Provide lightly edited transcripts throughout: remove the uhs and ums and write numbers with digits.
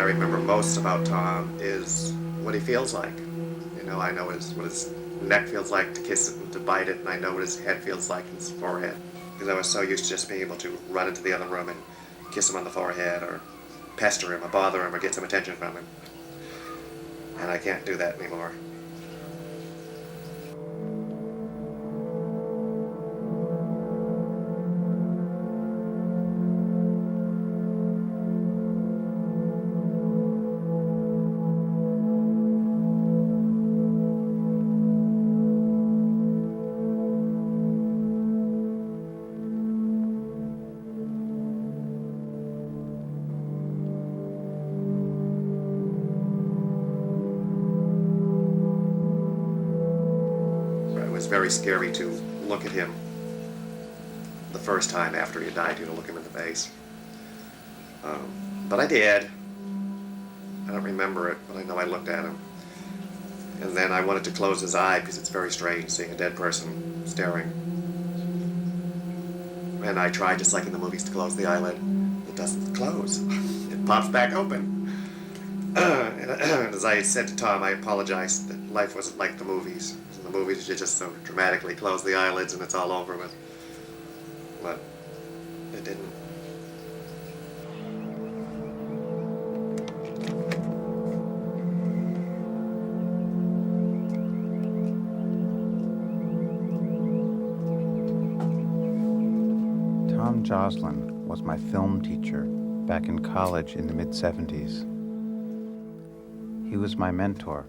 I remember most about Tom is what he feels like. I know what his neck feels like to kiss it and to bite it, and I know what his head feels like in his forehead. Because I was so used to just being able to run into the other room and kiss him on the forehead, or pester him, or bother him, or get some attention from him. And I can't do that anymore. Very scary to look at him the first time after he died, look him in the face. But I did. I don't remember it, but I know I looked at him. And then I wanted to close his eye because it's very strange seeing a dead person staring. And I tried, just like in the movies, to close the eyelid. It doesn't close. It pops back open. And as I said to Tom, I apologized that life wasn't like the movies. In the movies, you just so dramatically close the eyelids and it's all over with. But it didn't. Tom Joslin was my film teacher back in college in the mid-'70s. He was my mentor,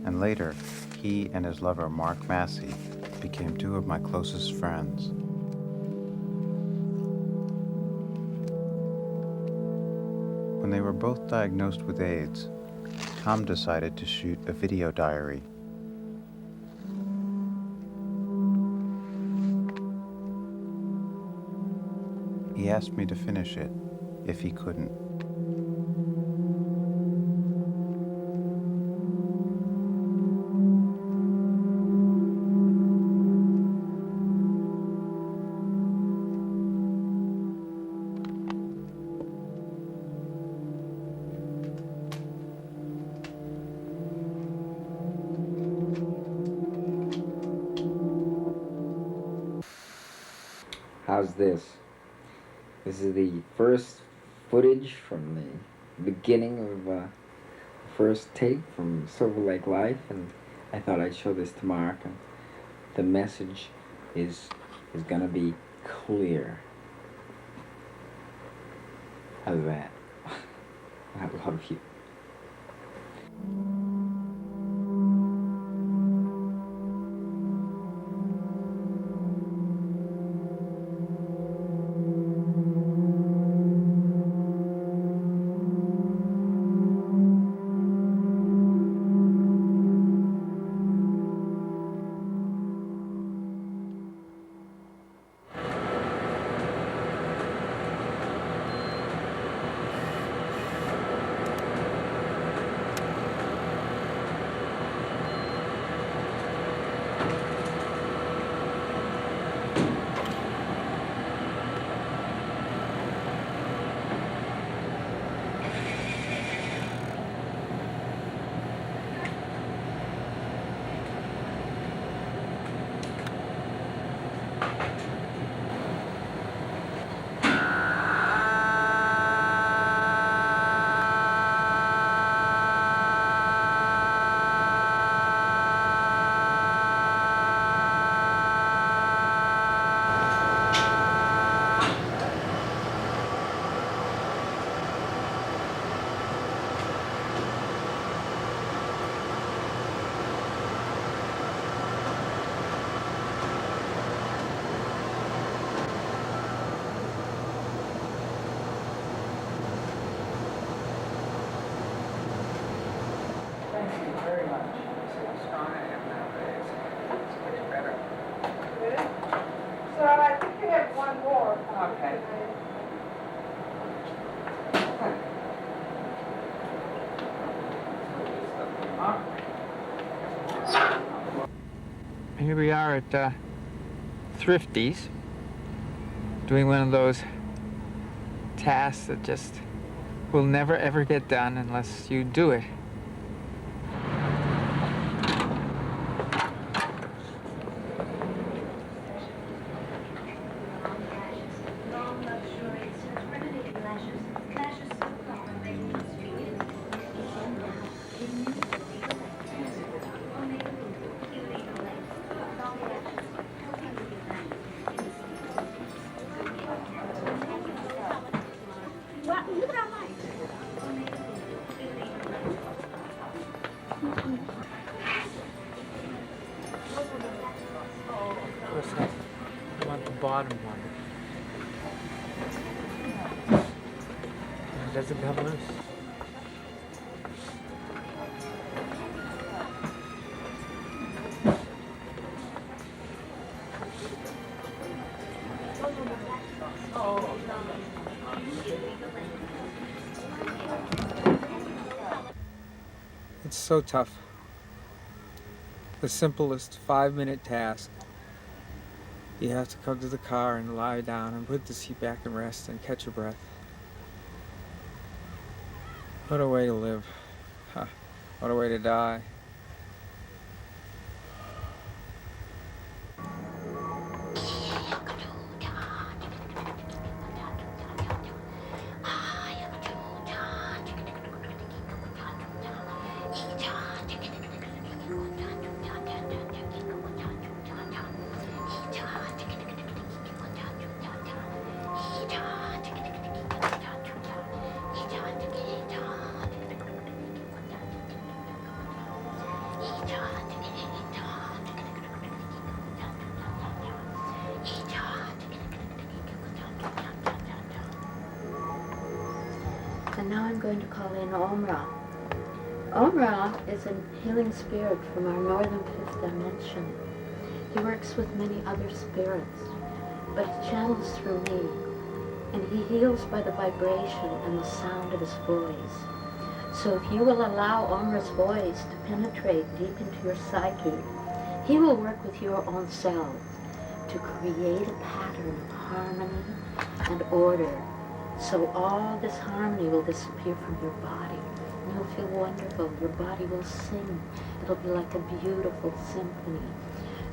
and later, he and his lover, Mark Massey, became two of my closest friends. When they were both diagnosed with AIDS, Tom decided to shoot a video diary. He asked me to finish it, if he couldn't. How's this? This is the first footage from the beginning of first tape from Silver Lake Life, and I thought I'd show this to Mark. And the message is gonna be clear. How's that? I love you. Here we are at Thrifty's, doing one of those tasks that just will never ever get done unless you do it. What's that? I want the bottom one. Does it come loose? It's so tough. The simplest 5-minute task. You have to come to the car and lie down and put the seat back and rest and catch your breath. What a way to live. Huh. What a way to die. And now I'm going to call in Omra. Omra is a healing spirit from our northern fifth dimension. He works with many other spirits, but he channels through me, and he heals by the vibration and the sound of his voice. So if you will allow Omra's voice to penetrate deep into your psyche, he will work with your own selves to create a pattern of harmony and order. So all this harmony will disappear from your body. And you'll feel wonderful. Your body will sing. It'll be like a beautiful symphony.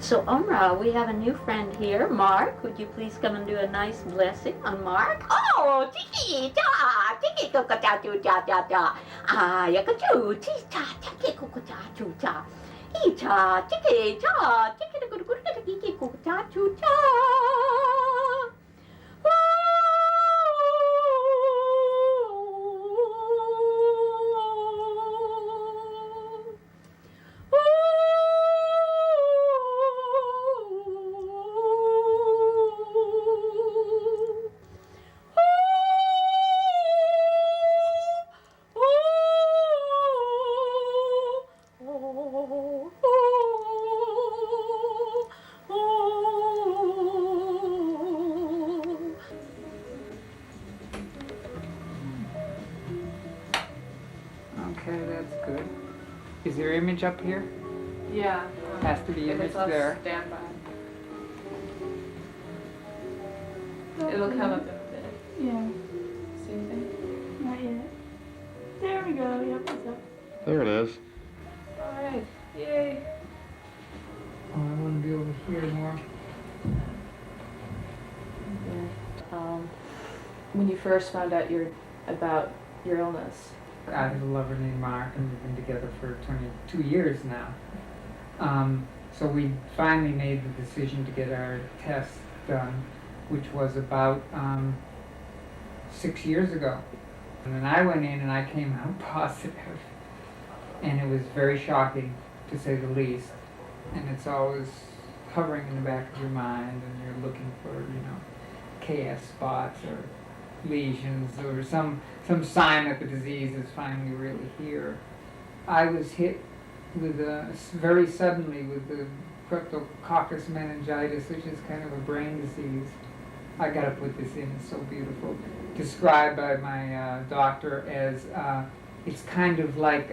So Omra, we have a new friend here, Mark. Would you please come and do a nice blessing on Mark? Oh, tiki ta, tiki koko ta tu ta ta ta. Ah, yakatu, ti ta, tiki koko ta tu ta. Ita, tiki ta, tiki tiki koko ta tu ta. Okay, that's good. Is your image up here? Yeah. Has to be image there. Standby. It'll come up in a minute. Yeah, See anything? not yet. There we go. Yep, it's up. There it is. Alright. Yay. Oh, I want to be able to hear more. When you first found out about your illness, I have a lover named Mark, and we've been together for 22 years now. So we finally made the decision to get our test done, which was about 6 years ago. And then I went in and I came out positive. And it was very shocking, to say the least. And it's always hovering in the back of your mind, and you're looking for, KS spots or lesions or some sign that the disease is finally really here. I was hit with very suddenly with the Cryptococcus meningitis, which is kind of a brain disease. I gotta put this in, it's so beautiful. Described by my doctor as it's kind of like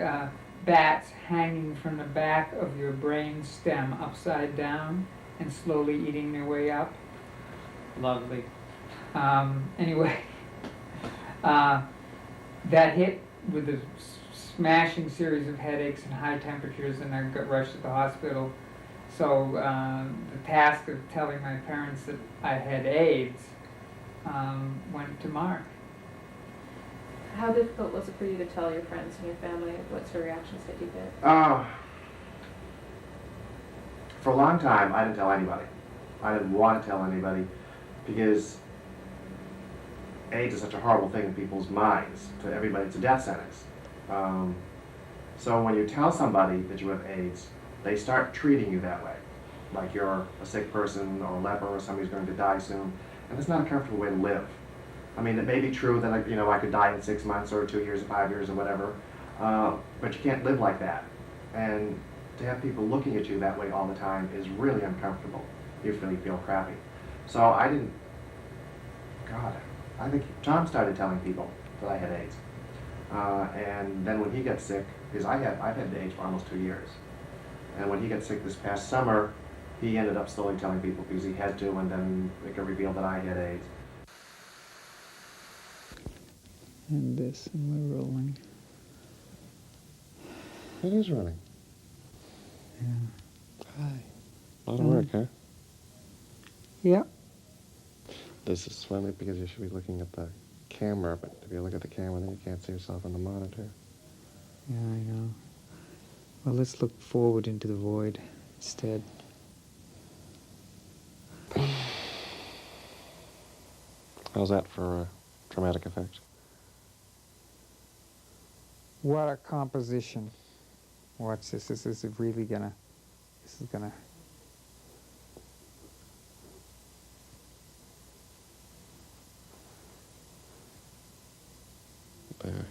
bats hanging from the back of your brain stem upside down and slowly eating their way up. Lovely. Anyway, that hit with a smashing series of headaches and high temperatures, and I got rushed to the hospital. So the task of telling my parents that I had AIDS went to Mark. How difficult was it for you to tell your friends and your family? What sort of reactions did you get? For a long time, I didn't tell anybody. I didn't want to tell anybody because AIDS is such a horrible thing in people's minds. To everybody, it's a death sentence. So when you tell somebody that you have AIDS, they start treating you that way, like you're a sick person or a leper or somebody who's going to die soon, and it's not a comfortable way to live. I mean, it may be true that I could die in 6 months or 2 years or 5 years or whatever, but you can't live like that. And to have people looking at you that way all the time is really uncomfortable. You really feel crappy. So I think Tom started telling people that I had AIDS. And then when he got sick, because I've had AIDS for almost 2 years. And when he got sick this past summer, he ended up slowly telling people because he had to, and then it got revealed that I had AIDS. And this, and we're rolling. It is running. Yeah. Hi. A lot of work, huh? Yeah. This is funny because you should be looking at the camera, but if you look at the camera, then you can't see yourself on the monitor. Yeah, I know. Well, let's look forward into the void instead. How's that for dramatic effect? What a composition. Watch this. This is really gonna... This is gonna... There.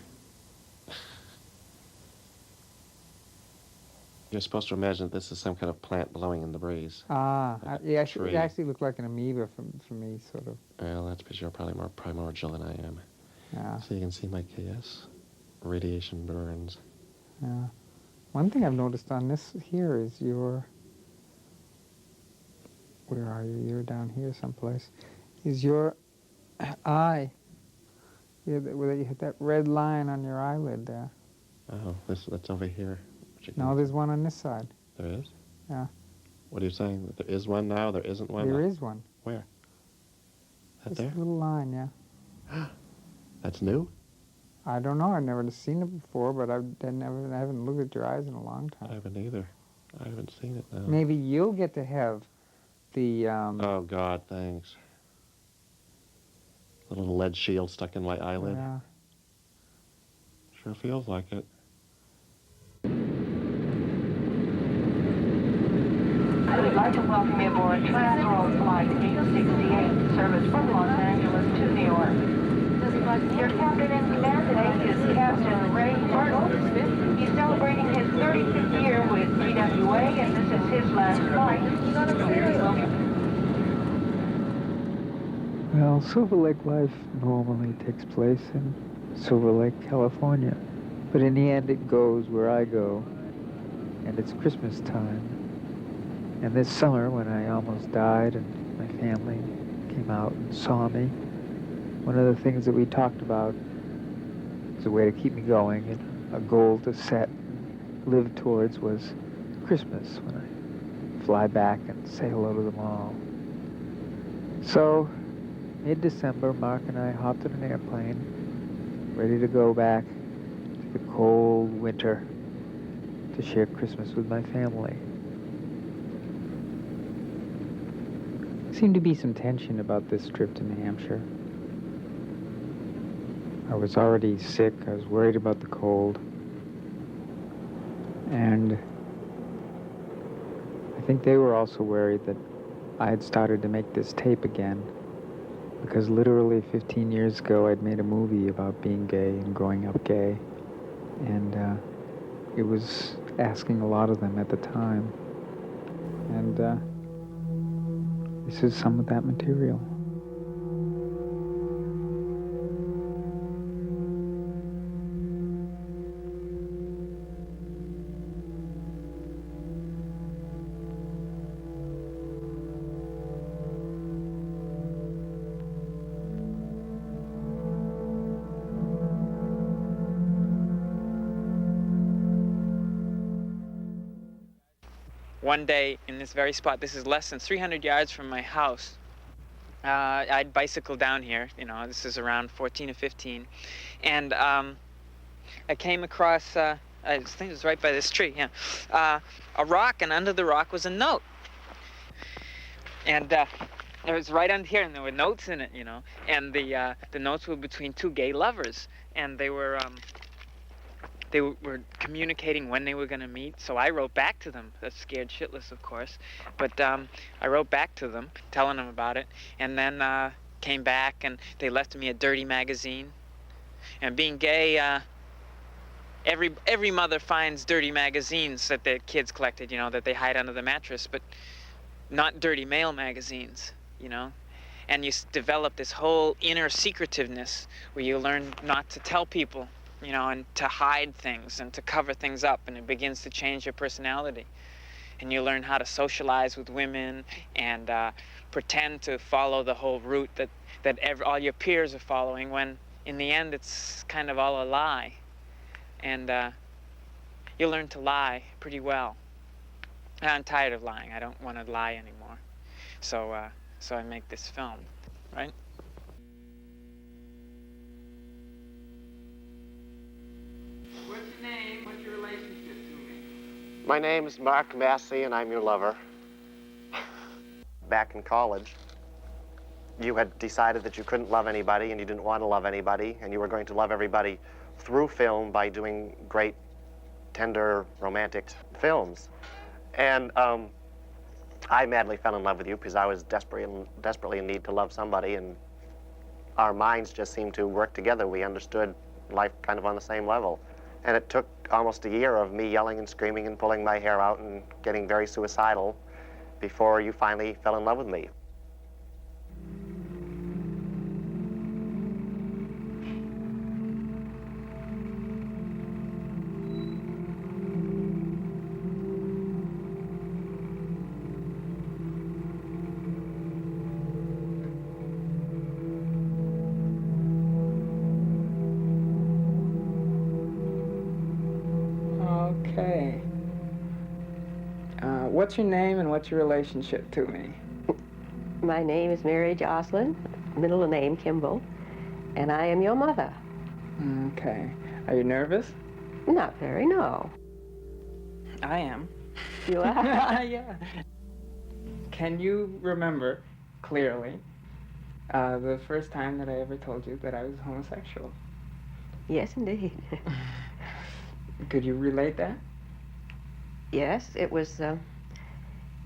You're supposed to imagine that this is some kind of plant blowing in the breeze. Like yeah, tree. it actually looked like an amoeba for me, sort of. Well, that's because you're probably more primordial than I am. Yeah, So you can see my KS. Radiation burns. yeah. One thing I've noticed on this here is your... Where are you? You're down here someplace. Is your eye... You had that red line on your eyelid there. Oh, that's over here. No, there's one on this side. There is? Yeah. What are you saying? That there is one now? There isn't one? There is one. Where? That This there? little line, yeah. That's new? I don't know. I've never seen it before, but I haven't looked at your eyes in a long I time. haven't either. I haven't seen it now. Maybe you'll get to have the... Oh, God, thanks. A little lead shield stuck in my eyelid. Yeah. Sure feels like it. I would like to welcome you aboard Transworld Flight 868, service from Los Angeles to New York. Your captain in command today is Captain Ray Arnold. He's celebrating his 35th year with TWA, and this is his last flight. Well, Silver Lake life normally takes place in Silver Lake, California. But in the end, it goes where I go. And it's Christmas time. And this summer, when I almost died and my family came out and saw me, one of the things that we talked about as a way to keep me going and a goal to set, live towards, was Christmas, when I fly back and say hello to them all. So, mid-December, Mark and I hopped in an airplane, ready to go back to the cold winter to share Christmas with my family. Seemed to be some tension about this trip to New Hampshire. I was already sick. I was worried about the cold. And I think they were also worried that I had started to make this tape again, because literally 15 years ago I'd made a movie about being gay and growing up gay, and it was asking a lot of them at the time. And this is some of that material. one day in this very spot, this is less than 300 yards from my house, I'd bicycle down here, you know, this is around 14 or 15, and I came across, I think it was right by this tree, yeah, a rock, and under the rock was a note. And it was right under here, and there were notes in it, you know, and the notes were between two gay lovers, and they were communicating when they were going to meet. So I wrote back to them, scared shitless, of course, but I wrote back to them, telling them about it, and then came back, and they left me a dirty magazine. And being gay, every mother finds dirty magazines that their kids collected, you know, that they hide under the mattress, but not dirty male magazines, you know. And you develop this whole inner secretiveness where you learn not to tell people, you know, and to hide things and to cover things up, and it begins to change your personality. And you learn how to socialize with women and pretend to follow the whole route that all your peers are following, when in the end it's kind of all a lie. And you learn to lie pretty well. I'm tired of lying. I don't want to lie anymore. So I make this film, right? What's your name? What's your relationship to me? My name is Mark Massey, and I'm your lover. Back in college, you had decided that you couldn't love anybody, and you didn't want to love anybody, and you were going to love everybody through film by doing great, tender, romantic films. And I madly fell in love with you because I was desperately in need to love somebody, and our minds just seemed to work together. We understood life kind of on the same level. And it took almost a year of me yelling and screaming and pulling my hair out and getting very suicidal before you finally fell in love with me. Okay. What's your name and what's your relationship to me? My name is Mary Jocelyn, middle name Kimball, and I am your mother. Okay. Are you nervous? Not very, no. I am. You are? Yeah. Can you remember clearly the first time that I ever told you that I was homosexual? Yes, indeed. Could you relate that? Yes, it was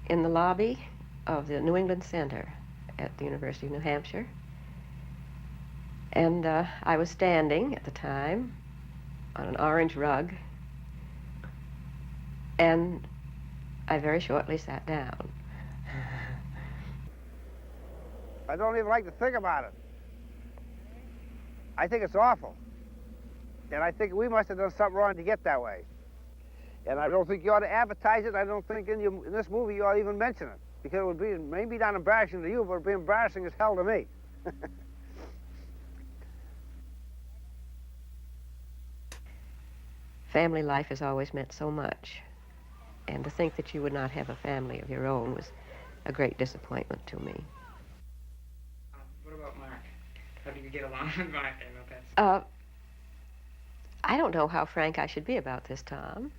in the lobby of the New England Center at the University of New Hampshire. And I was standing at the time on an orange rug, and I very shortly sat down. I don't even like to think about it. I think it's awful. And I think we must have done something wrong to get that way. And I don't think you ought to advertise it. I don't think in this movie you ought to even mention it. Because it would be maybe not embarrassing to you, but it would be embarrassing as hell to me. Family life has always meant so much. And to think that you would not have a family of your own was a great disappointment to me. What about Mark? How do you get along with Mark? I know that's... I don't know how frank I should be about this, Tom.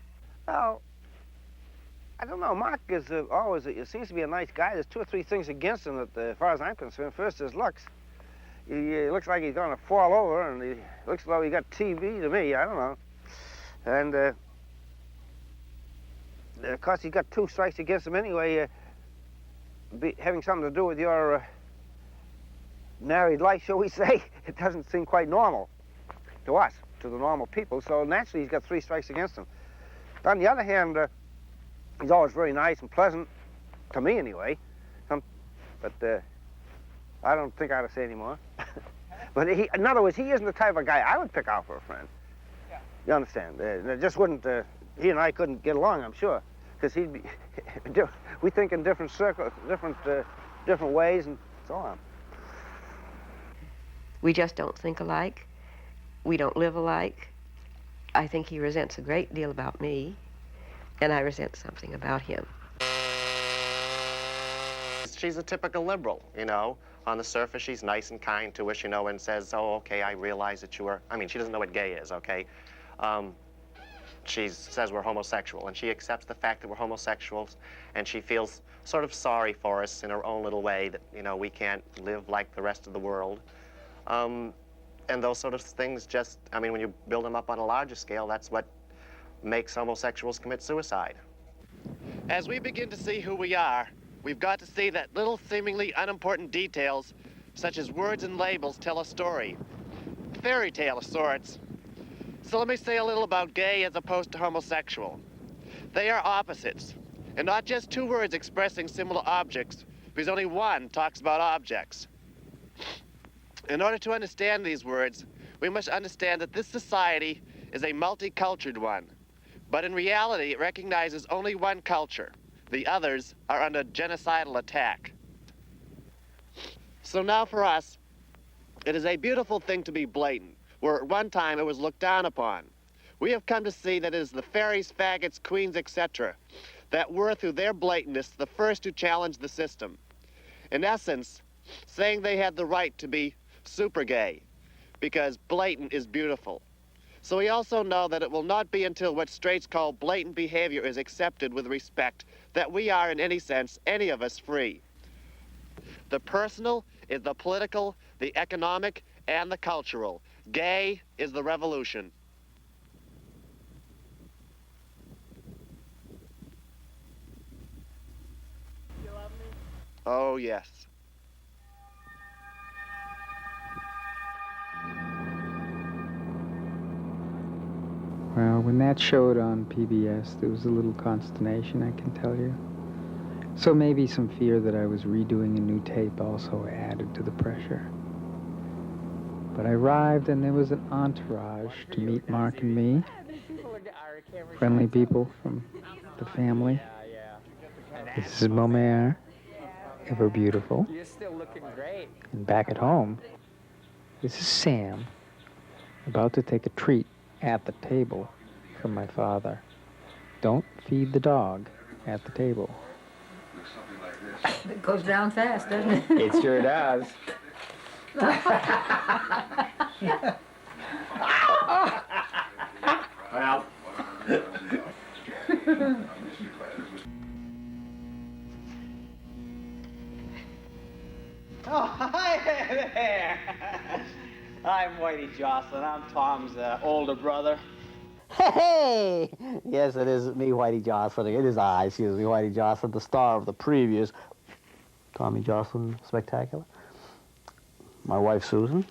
Well, I don't know. Mark is always, it seems to be a nice guy. There's two or three things against him that, as far as I'm concerned. First, his looks. He looks like he's going to fall over, and he looks like he got TB to me. I don't know. And, of course, he got 2 strikes against him anyway, having something to do with your married life, shall we say. It doesn't seem quite normal to us, to the normal people, so naturally he's got 3 strikes against him. But on the other hand, he's always very nice and pleasant, to me anyway. But I don't think I ought to say any more. But in other words, he isn't the type of guy I would pick out for a friend. Yeah. You understand? It just wouldn't, he and I couldn't get along, I'm sure. Because he'd be, we think in different circles, different ways and so on. We just don't think alike. We don't live alike. I think he resents a great deal about me, and I resent something about him. she's a typical liberal, you know. On the surface, she's nice and kind to us, you know, and says, oh, okay, I realize that you are, I mean, she doesn't know what gay is, okay? She says we're homosexual, and she accepts the fact that we're homosexuals, and she feels sort of sorry for us in her own little way that, you know, we can't live like the rest of the world. And those sort of things just, I mean, when you build them up on a larger scale, that's what makes homosexuals commit suicide. As we begin to see who we are, we've got to see that little seemingly unimportant details, such as words and labels, tell a story. Fairy tale of sorts. So let me say a little about gay as opposed to homosexual. They are opposites, and not just two words expressing similar objects, because only one talks about objects. In order to understand these words, we must understand that this society is a multicultural one, but in reality it recognizes only one culture. The others are under genocidal attack. So now for us, it is a beautiful thing to be blatant, where at one time it was looked down upon. We have come to see that it is the fairies, faggots, queens, etc., that were, through their blatantness, the first to challenge the system. In essence, saying they had the right to be super gay, because blatant is beautiful. So we also know that it will not be until what straights call blatant behavior is accepted with respect that we are, in any sense, any of us, free. The personal is the political, the economic, and the cultural. Gay is the revolution. You love me? Oh, yes. Well, when that showed on PBS, there was a little consternation, I can tell you. So maybe some fear that I was redoing a new tape also added to the pressure. But I arrived and there was an entourage to meet Mark and me. Friendly people from the family. This is Momere, ever beautiful. You're still looking great. And back at home, this is Sam, about to take a treat at the table from my father. Don't feed the dog at the table. It goes down fast, doesn't it? It sure does. Well. Oh, hi there. I'm Whitey Jocelyn. I'm Tom's older brother. Hey! Yes, it is me, Whitey Jocelyn. It is I, excuse me, Whitey Jocelyn, the star of the previous Tommy Jocelyn Spectacular. My wife, Susan.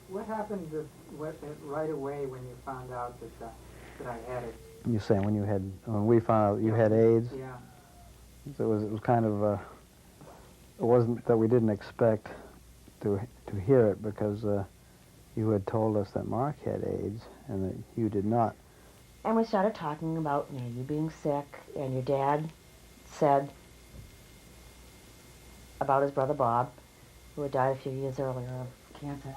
What happened right away when you found out that I had it? You're saying when we found out you had AIDS? Yeah. It was kind of, it wasn't that we didn't expect to hear it because you had told us that Mark had AIDS and that you did not. And we started talking about, you being sick, and your dad said about his brother Bob, who had died a few years earlier of cancer.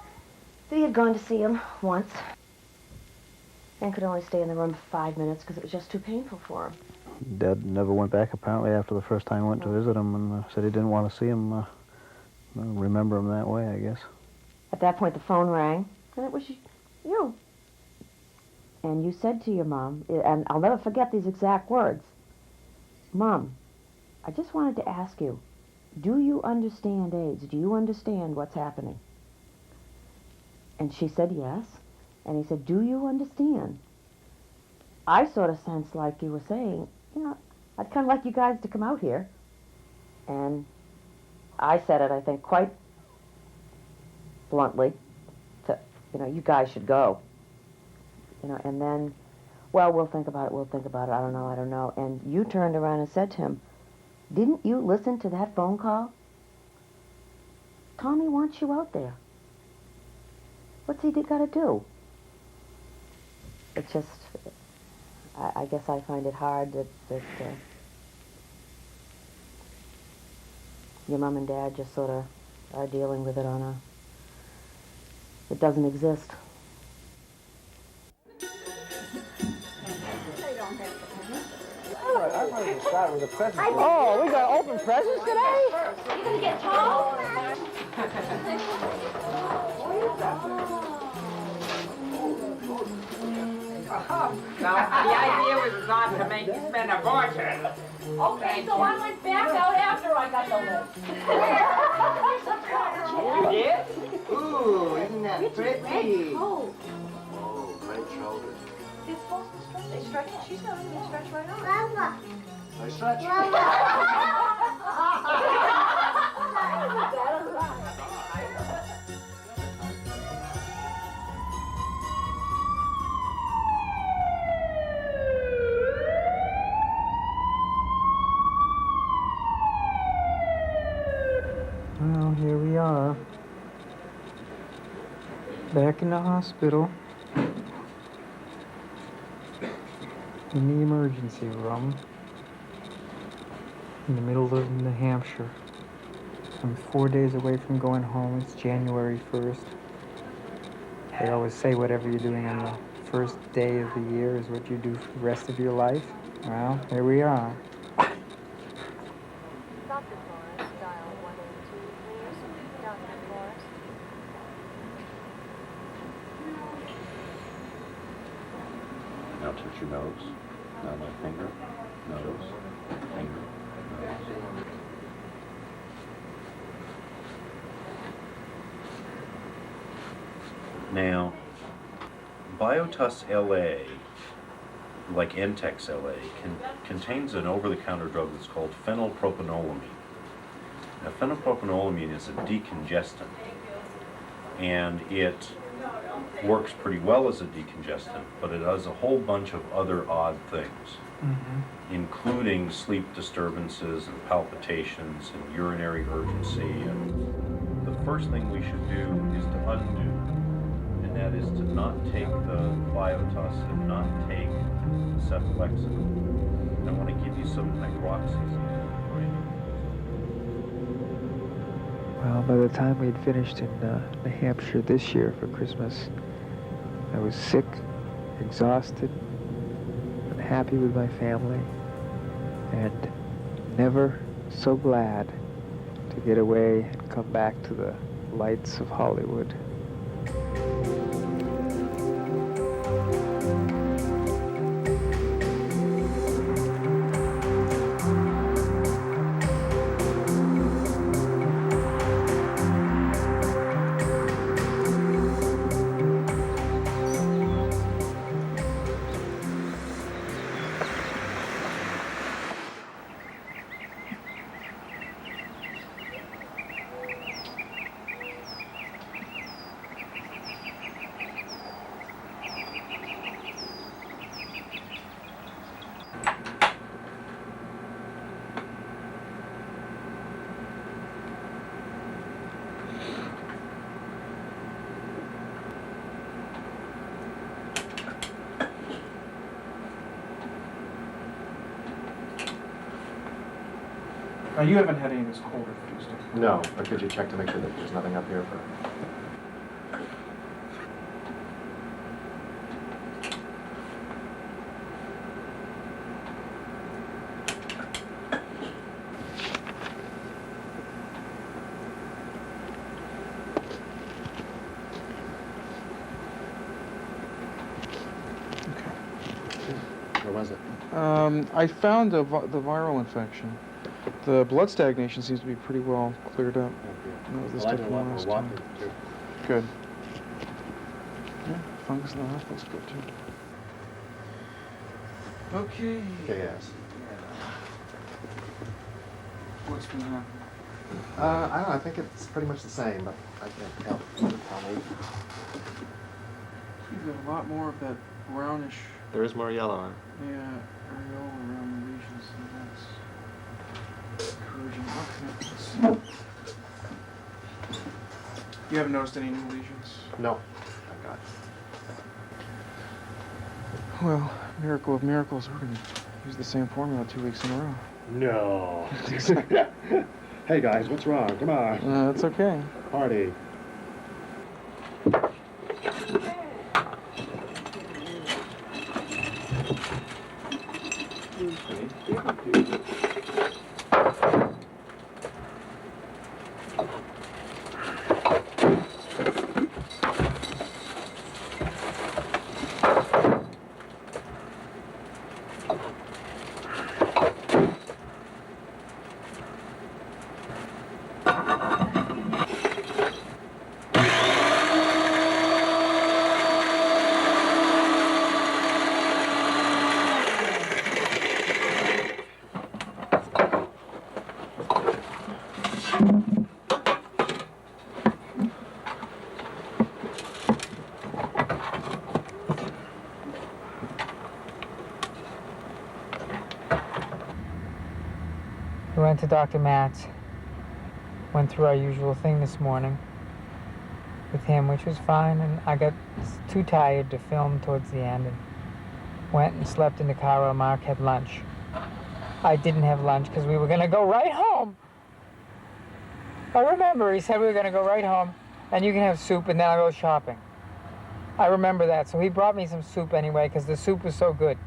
So he had gone to see him once and could only stay in the room for 5 minutes because it was just too painful for him. Dad never went back, apparently, after the first time I went to visit him, and said he didn't want to see him, remember him that way, I guess. At that point, the phone rang, and it was you. And you said to your mom, and I'll never forget these exact words, "Mom, I just wanted to ask you, do you understand AIDS? Do you understand what's happening?" And she said yes. And he said, "Do you understand?" I sort of sensed like you were saying, I'd kind of like you guys to come out here. And I said it, I think, quite bluntly, to, you guys should go. And then, well, we'll think about it, I don't know. And you turned around and said to him, "Didn't you listen to that phone call? Tommy wants you out there. What's he got to do?" It's just, I guess I find it hard that your mom and dad just sort of are dealing with it it doesn't exist. I'm ready to start with the presents. Oh, we got open presents today? You gonna get tall? Now, the idea was not to make you spend a fortune. Okay, so I went back out after I got the list. You did? Ooh, isn't that pretty? Oh, Oh, great shoulders. they're supposed to stretch. They stretch. She's not going to stretch right on. I stretch. Well, here we are. Back in the hospital. In the emergency room. In the middle of New Hampshire. I'm 4 days away from going home. It's January 1st. They always say whatever you're doing on the first day of the year is what you do for the rest of your life. Well, here we are. Dr. Flores, dial 182, please. Dr. Flores. Now touch your nose. Now my finger. Nose. Finger. Nose. Now, Biotus LA, like Entex LA, contains an over-the-counter drug that's called phenylpropanolamine. Now, phenylpropanolamine is a decongestant, and it works pretty well as a decongestant, but it does a whole bunch of other odd things, including sleep disturbances and palpitations and urinary urgency. And the first thing we should do is to undo, and that is to not take the Biotus and not take cephalexin. I want to give you some hydroxyzine. Well, by the time we'd finished in New Hampshire this year for Christmas, I was sick, exhausted, unhappy with my family, and never so glad to get away and come back to the lights of Hollywood. Now, you haven't had any of this cold or flu stuff? No, but could you check to make sure that there's nothing up here for... Where was it? I found the viral infection. The blood stagnation seems to be pretty well cleared up. That was this Well, I stuff did a lot from more last time. walking, too. Good. Yeah, fungus in the hospital's good too. Okay. KS. What's been happening? I don't know, I think it's pretty much the same, but I can't help. Tell me. You've got a lot more of that brownish, There is more yellow on it. areola around the lesions, and that's encouraging. Okay, let's see. You haven't noticed any new lesions? No. Thank God. Well, miracle of miracles, we're going to use the same formula 2 weeks in a row. No. Hey guys, what's wrong? Come on. That's okay. Party. We went to Dr. Matt's, went through our usual thing this morning with him, which was fine, and I got too tired to film towards the end and went and slept in the car while Mark had lunch. I didn't have lunch because we were going to go right home. I remember he said we were going to go right home and you can have soup and then I'll go shopping. I remember that, so he brought me some soup anyway because the soup was so good.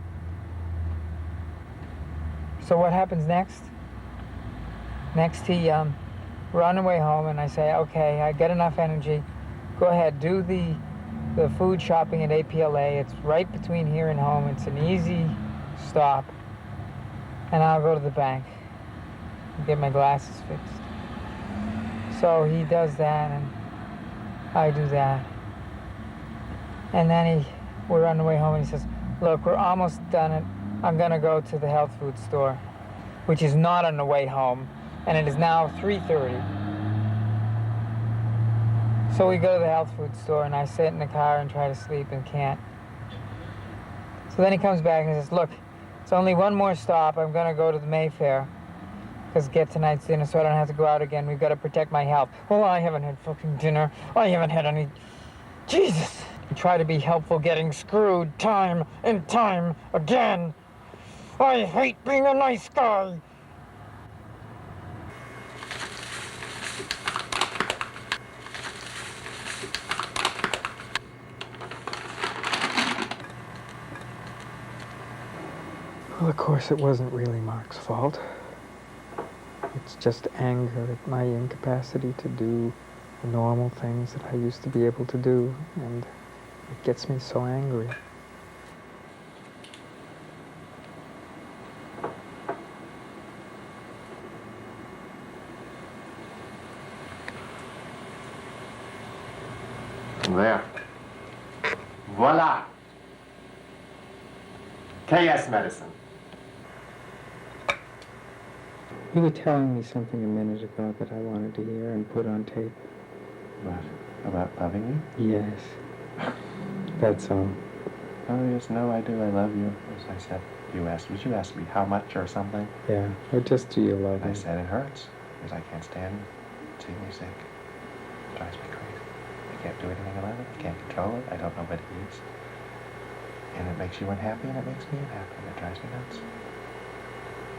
So what happens next? Next, we're on the way home, and I say, okay, I get enough energy. Go ahead, do the food shopping at APLA. It's right between here and home. It's an easy stop. And I'll go to the bank and get my glasses fixed. So he does that, and I do that. And then we're on the way home, and he says, look, we're almost done. I'm going to go to the health food store, which is not on the way home. And it is now 3:30. So we go to the health food store, and I sit in the car and try to sleep and can't. So then he comes back and he says, look, it's only one more stop. I'm going to go to the Mayfair because get tonight's dinner so I don't have to go out again. We've got to protect my health. Well, I haven't had fucking dinner. I haven't had any... Jesus! I try to be helpful getting screwed time and time again. I hate being a nice guy. Well, of course, it wasn't really Mark's fault. It's just anger at my incapacity to do the normal things that I used to be able to do, and it gets me so angry. There. Voila! KS medicine. You were telling me something a minute ago that I wanted to hear and put on tape. What? About loving you? Yes. That's all. Oh, yes, no, I do. I love you. As I said, you asked me how much or something? Yeah. Or just do you love me? I said it hurts because I can't stand seeing you sick. It drives me crazy. I can't do anything about it. I can't control it. I don't know what it is. And it makes you unhappy, and it makes me unhappy, and it drives me nuts.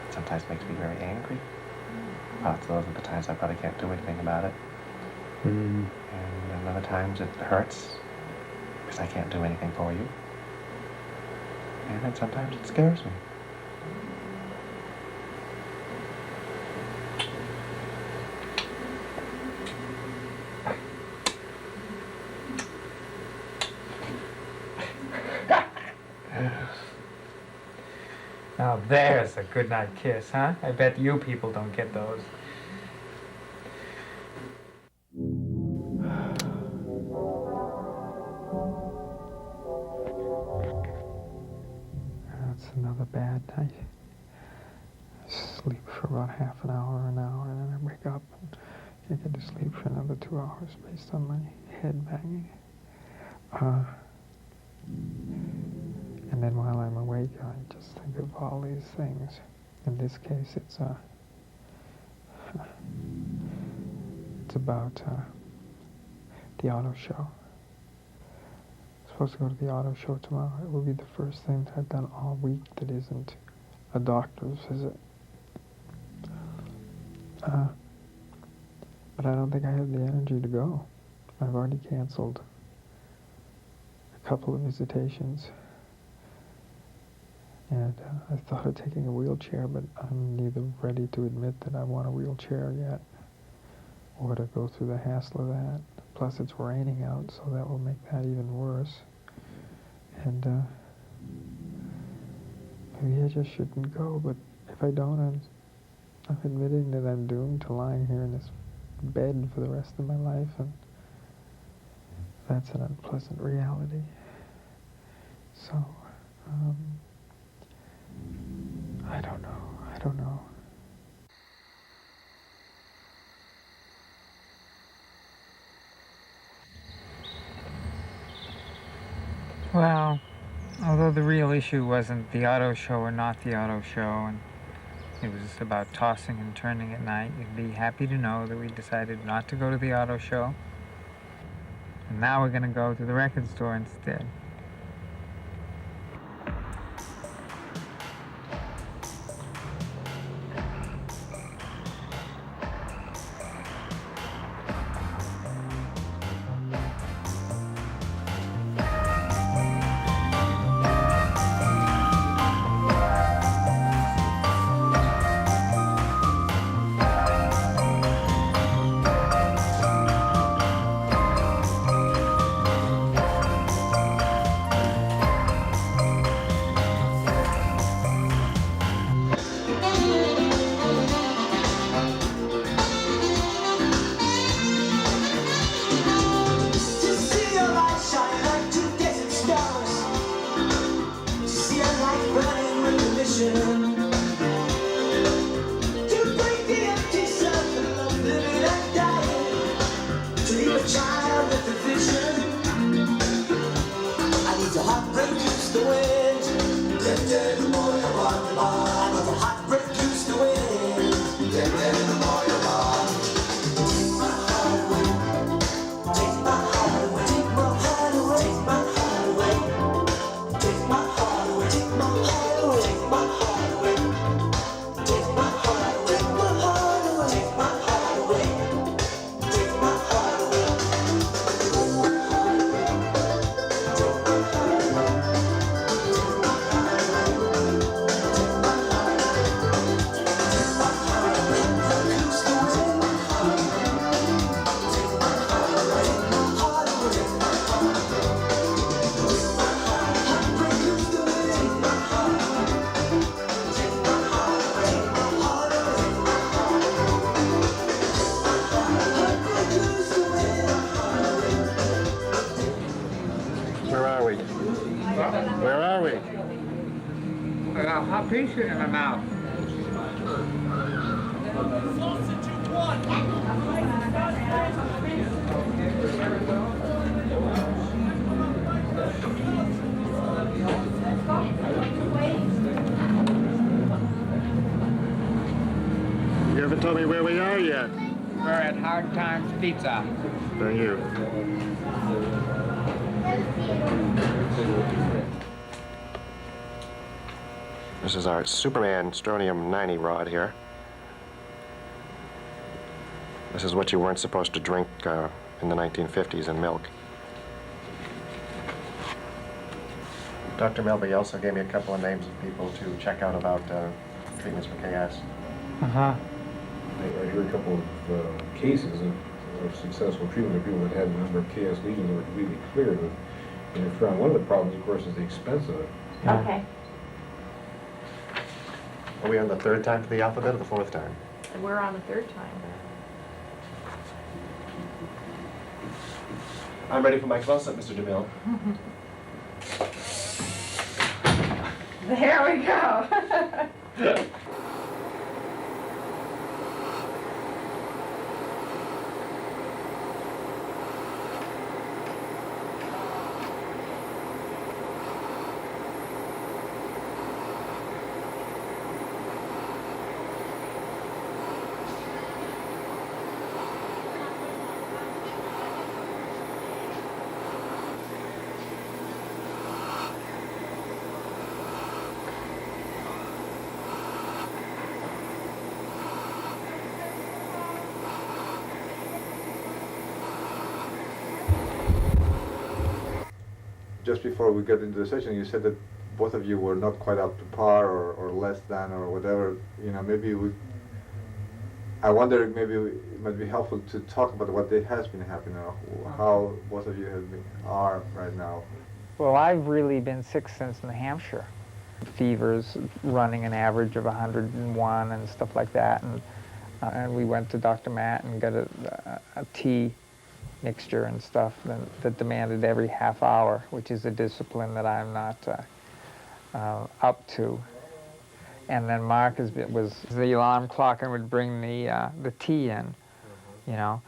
It sometimes makes me very angry. Those are the times I probably can't do anything about it. Mm. And other times it hurts because I can't do anything for you. And then sometimes it scares me. Now there's a goodnight kiss, huh? I bet you people don't get those. That's another bad night. I sleep for about half an hour, and then I wake up and I get to sleep for another 2 hours based on my head banging. And then while I'm awake, I just think of all these things. In this case, it's about the auto show. I'm supposed to go to the auto show tomorrow. It will be the first thing that I've done all week that isn't a doctor's visit. But I don't think I have the energy to go. I've already canceled a couple of visitations. And I thought of taking a wheelchair, but I'm neither ready to admit that I want a wheelchair yet, or to go through the hassle of that. Plus it's raining out, so that will make that even worse. And maybe I just shouldn't go, but if I don't, I'm admitting that I'm doomed to lying here in this bed for the rest of my life, and that's an unpleasant reality. So, I don't know. Well, although the real issue wasn't the auto show or not the auto show, and it was about tossing and turning at night, you'd be happy to know that we decided not to go to the auto show. And now we're going to go to the record store instead. Where are we? I got a hot piece in my mouth. You haven't told me where we are yet. We're at Hard Times Pizza. Thank you. This is our Superman Strontium 90 rod here. This is what you weren't supposed to drink in the 1950s in milk. Dr. Melby also gave me a couple of names of people to check out about treatments for KS. Uh-huh. I heard a couple of cases of successful treatment of people that had a number of KS lesions that were completely cleared. And they found one of the problems, of course, is the expense of it. Okay. Are we on the third time for the alphabet or the fourth time? We're on the third time. I'm ready for my close-up, Mr. DeMille. There we go. Just before we got into the session, you said that both of you were not quite up to par or less than or whatever, you know, maybe I wonder if maybe it might be helpful to talk about what has been happening, how both of you are right now. Well, I've really been sick since New Hampshire. Fevers running an average of 101 and stuff like that, and we went to Dr. Matt and got a tea mixture and stuff that demanded every half hour, which is a discipline that I'm not up to. And then Mark was the alarm clock and would bring the tea in, you know.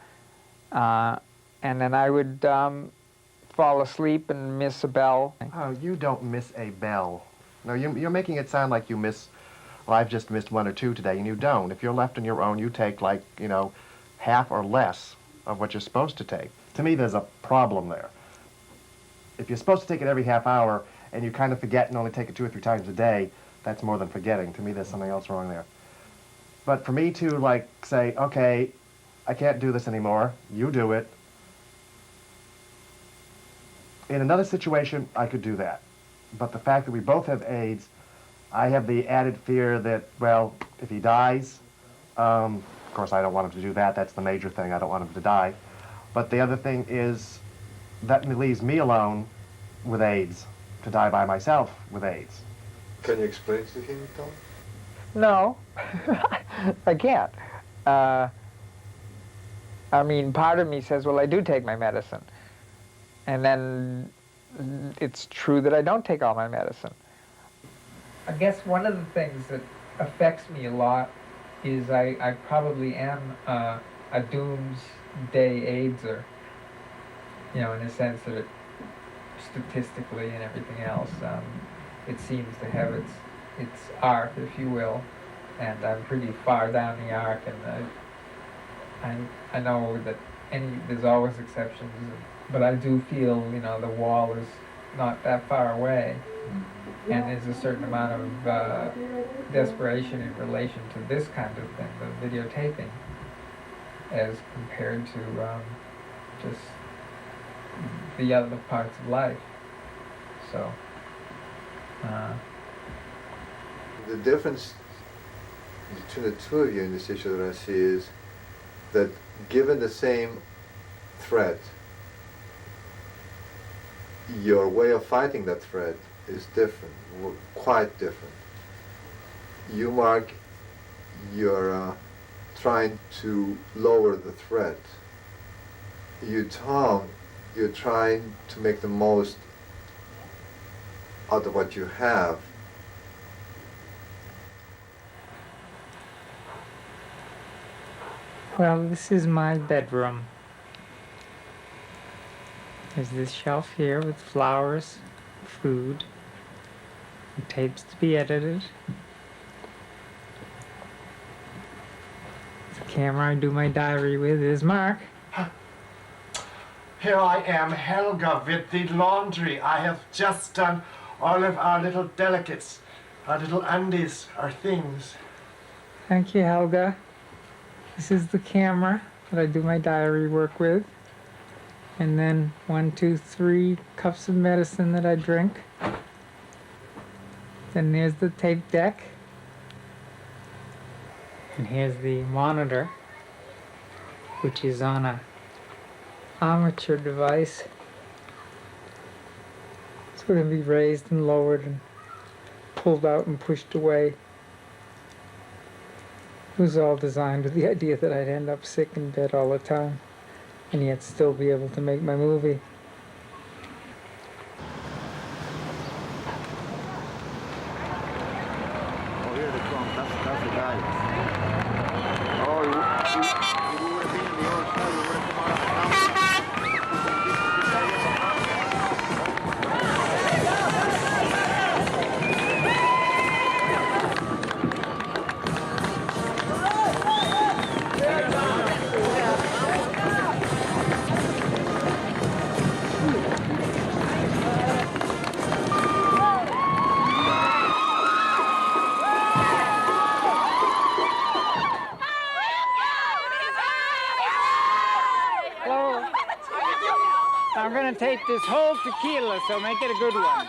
And then I would fall asleep and miss a bell. Oh, you don't miss a bell. No, you're making it sound like you miss, well, I've just missed 1 or 2 today, and you don't. If you're left on your own, you take like, you know, half or less of what you're supposed to take. To me, there's a problem there. If you're supposed to take it every half hour and you kind of forget and only take it 2 or 3 times a day, that's more than forgetting. To me, there's something else wrong there. But for me to, like, say, okay, I can't do this anymore, you do it. In another situation, I could do that. But the fact that we both have AIDS, I have the added fear that, well, if he dies, of course I don't want him to do that, that's the major thing, I don't want him to die. But the other thing is, that leaves me alone with AIDS, to die by myself with AIDS. Can you explain to him, Tom? No, I can't. I mean, part of me says, well, I do take my medicine. And then it's true that I don't take all my medicine. I guess one of the things that affects me a lot is I probably am a doomsday AIDSer, you know, in the sense that it, statistically and everything else, it seems to have its arc, if you will, and I'm pretty far down the arc, and I know that there's always exceptions, but I do feel, you know, the wall is not that far away, and there's a certain amount of desperation in relation to this kind of thing, the videotaping, as compared to just the other parts of life. So the difference between the two of you in this issue that I see is that given the same threat, your way of fighting that threat is different, quite different. You, Mark, you're trying to lower the threat. You, Tom, you're trying to make the most out of what you have. Well, this is my bedroom. There's this shelf here with flowers, food, and tapes to be edited. The camera I do my diary with is Mark. Here I am, Helga, with the laundry. I have just done all of our little delicates, our little undies, our things. Thank you, Helga. This is the camera that I do my diary work with. And then 1, 2, 3 cups of medicine that I drink. Then there's the tape deck. And here's the monitor, which is on a armature device. It's going to be raised and lowered and pulled out and pushed away. It was all designed with the idea that I'd end up sick in bed all the time, and yet still be able to make my movie. Oh, here they come. That's the guy. Oh, you would have been in the old style. You would have come out of the appreciate this whole tequila, so make it a good one.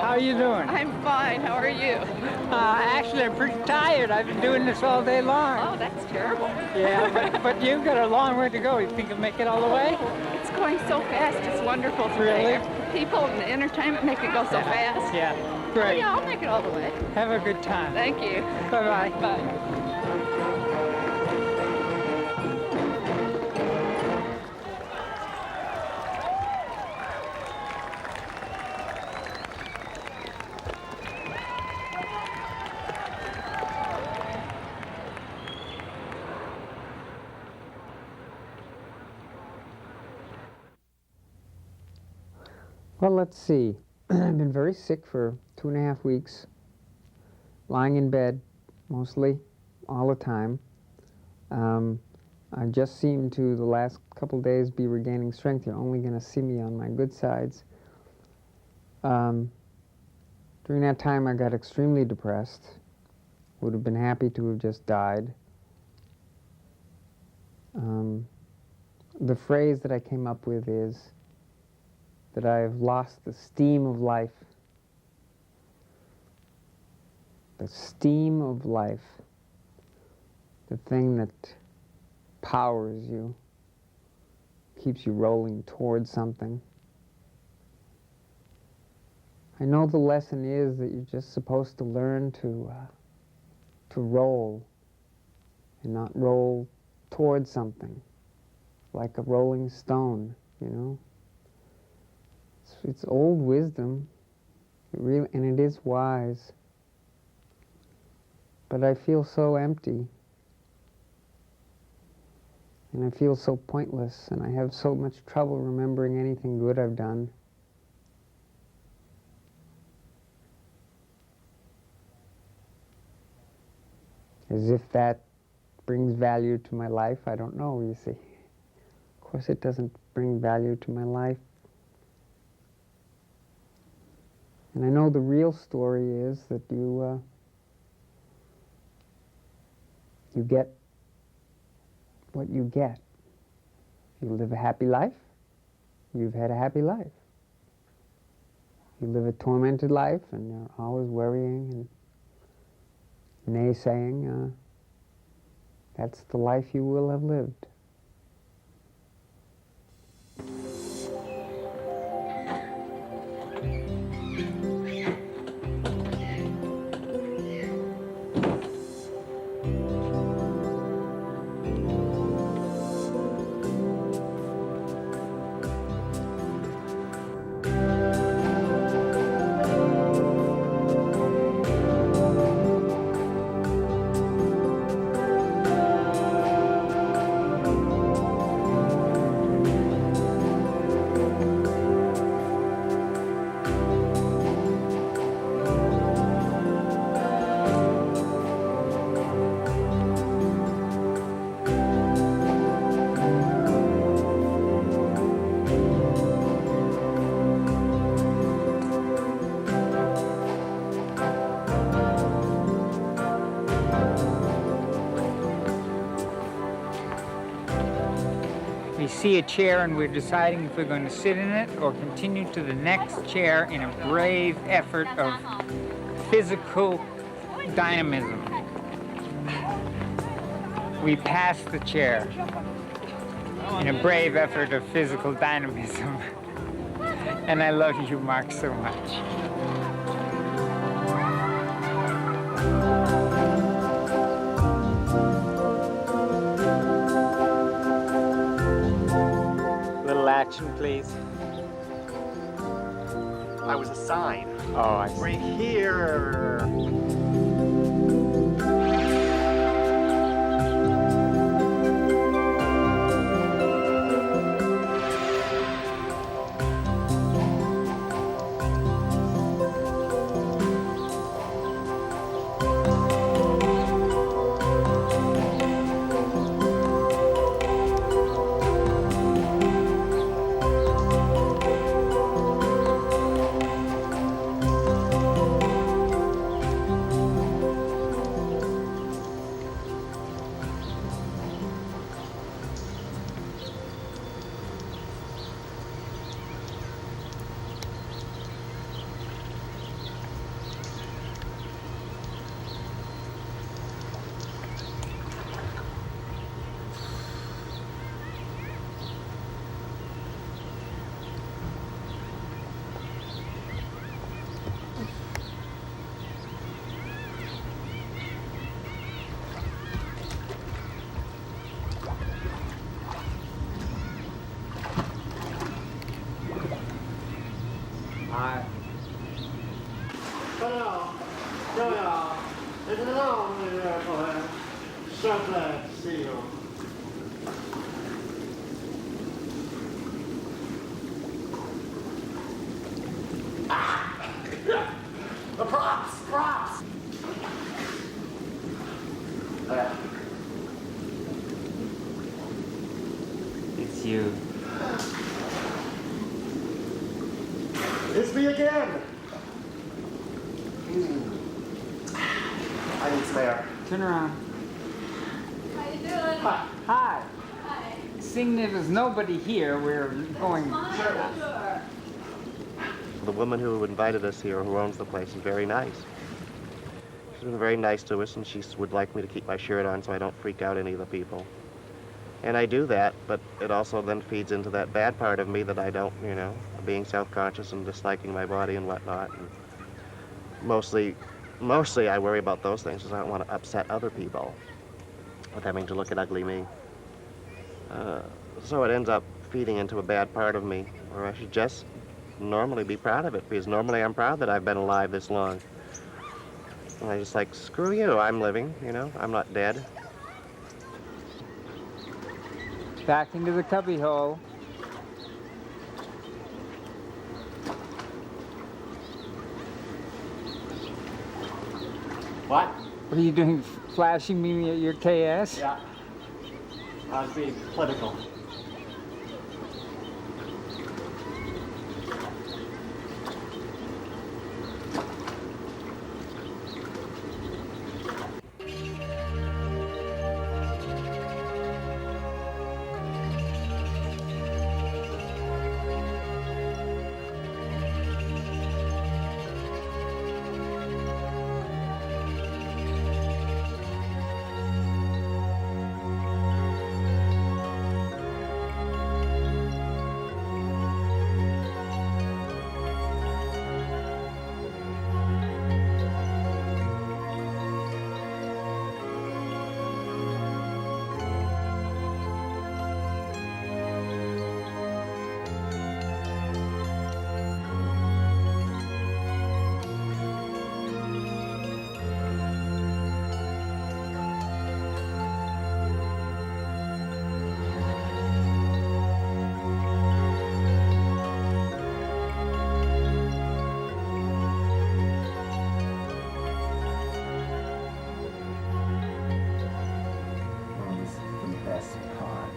How are you doing? I'm fine. How are you? Actually, I'm pretty tired. I've been doing this all day long. Oh, that's terrible. Yeah, but you've got a long way to go. You think you'll make it all the way? It's going so fast. It's wonderful today. Really? People and the entertainment make it go so fast. Yeah, great. Yeah, I'll make it all the way. Have a good time. Thank you. Bye-bye. Bye. Well, let's see. I've been very sick for 2.5 weeks, lying in bed mostly, all the time. I just seem to, the last couple days, be regaining strength. You're only going to see me on my good sides. During that time, I got extremely depressed. Would have been happy to have just died. The phrase that I came up with is that I've lost the steam of life. The steam of life. The thing that powers you, keeps you rolling towards something. I know the lesson is that you're just supposed to learn to roll and not roll towards something, like a rolling stone, you know. It's old wisdom, and it is wise. But I feel so empty, and I feel so pointless, and I have so much trouble remembering anything good I've done. As if that brings value to my life, I don't know, you see. Of course it doesn't bring value to my life. And I know the real story is that you get what you get. You live a happy life, you've had a happy life. You live a tormented life and you're always worrying and naysaying, that's the life you will have lived. We see a chair and we're deciding if we're going to sit in it or continue to the next chair in a brave effort of physical dynamism. We pass the chair in a brave effort of physical dynamism. And I love you, Mark, so much. Little action, please. I was a sign. Oh, I see. Right here. The props! Props! It's you. It's me again! I need some air. Turn around. How you doing? Hi. Hi. Seeing that there's nobody here, we're going. Sure. The woman who invited us here, who owns the place, is very nice. She's been very nice to us, and she would like me to keep my shirt on so I don't freak out any of the people. And I do that, but it also then feeds into that bad part of me that I don't, you know, being self-conscious and disliking my body and whatnot. And mostly I worry about those things because I don't want to upset other people with having to look at ugly me. So it ends up feeding into a bad part of me, where I should just normally be proud of it, because normally I'm proud that I've been alive this long. And I just like, screw you, I'm living, you know, I'm not dead. Back into the cubby hole. What? What are you doing, flashing me at your KS? Yeah. I was being political.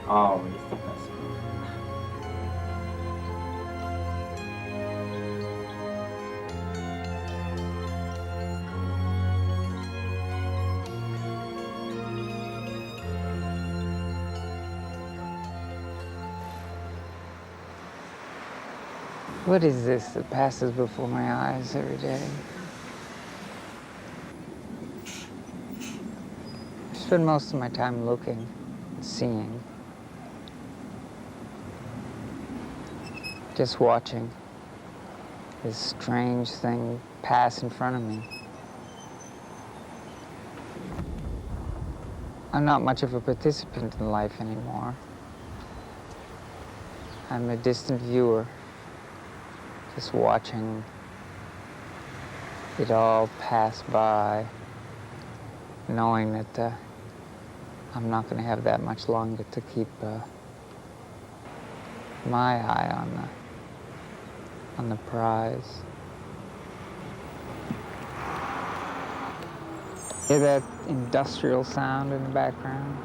Always the best. What is this that passes before my eyes every day? I spend most of my time looking, seeing. Just watching this strange thing pass in front of me. I'm not much of a participant in life anymore. I'm a distant viewer, just watching it all pass by, knowing that I'm not going to have that much longer to keep my eye on the prize. Hear that industrial sound in the background?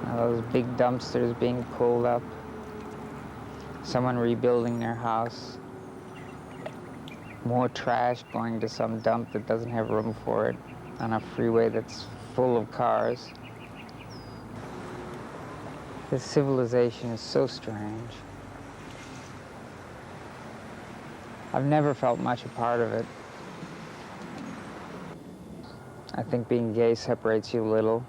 Now those big dumpsters being pulled up. Someone rebuilding their house. More trash going to some dump that doesn't have room for it on a freeway that's full of cars. This civilization is so strange. I've never felt much a part of it. I think being gay separates you a little.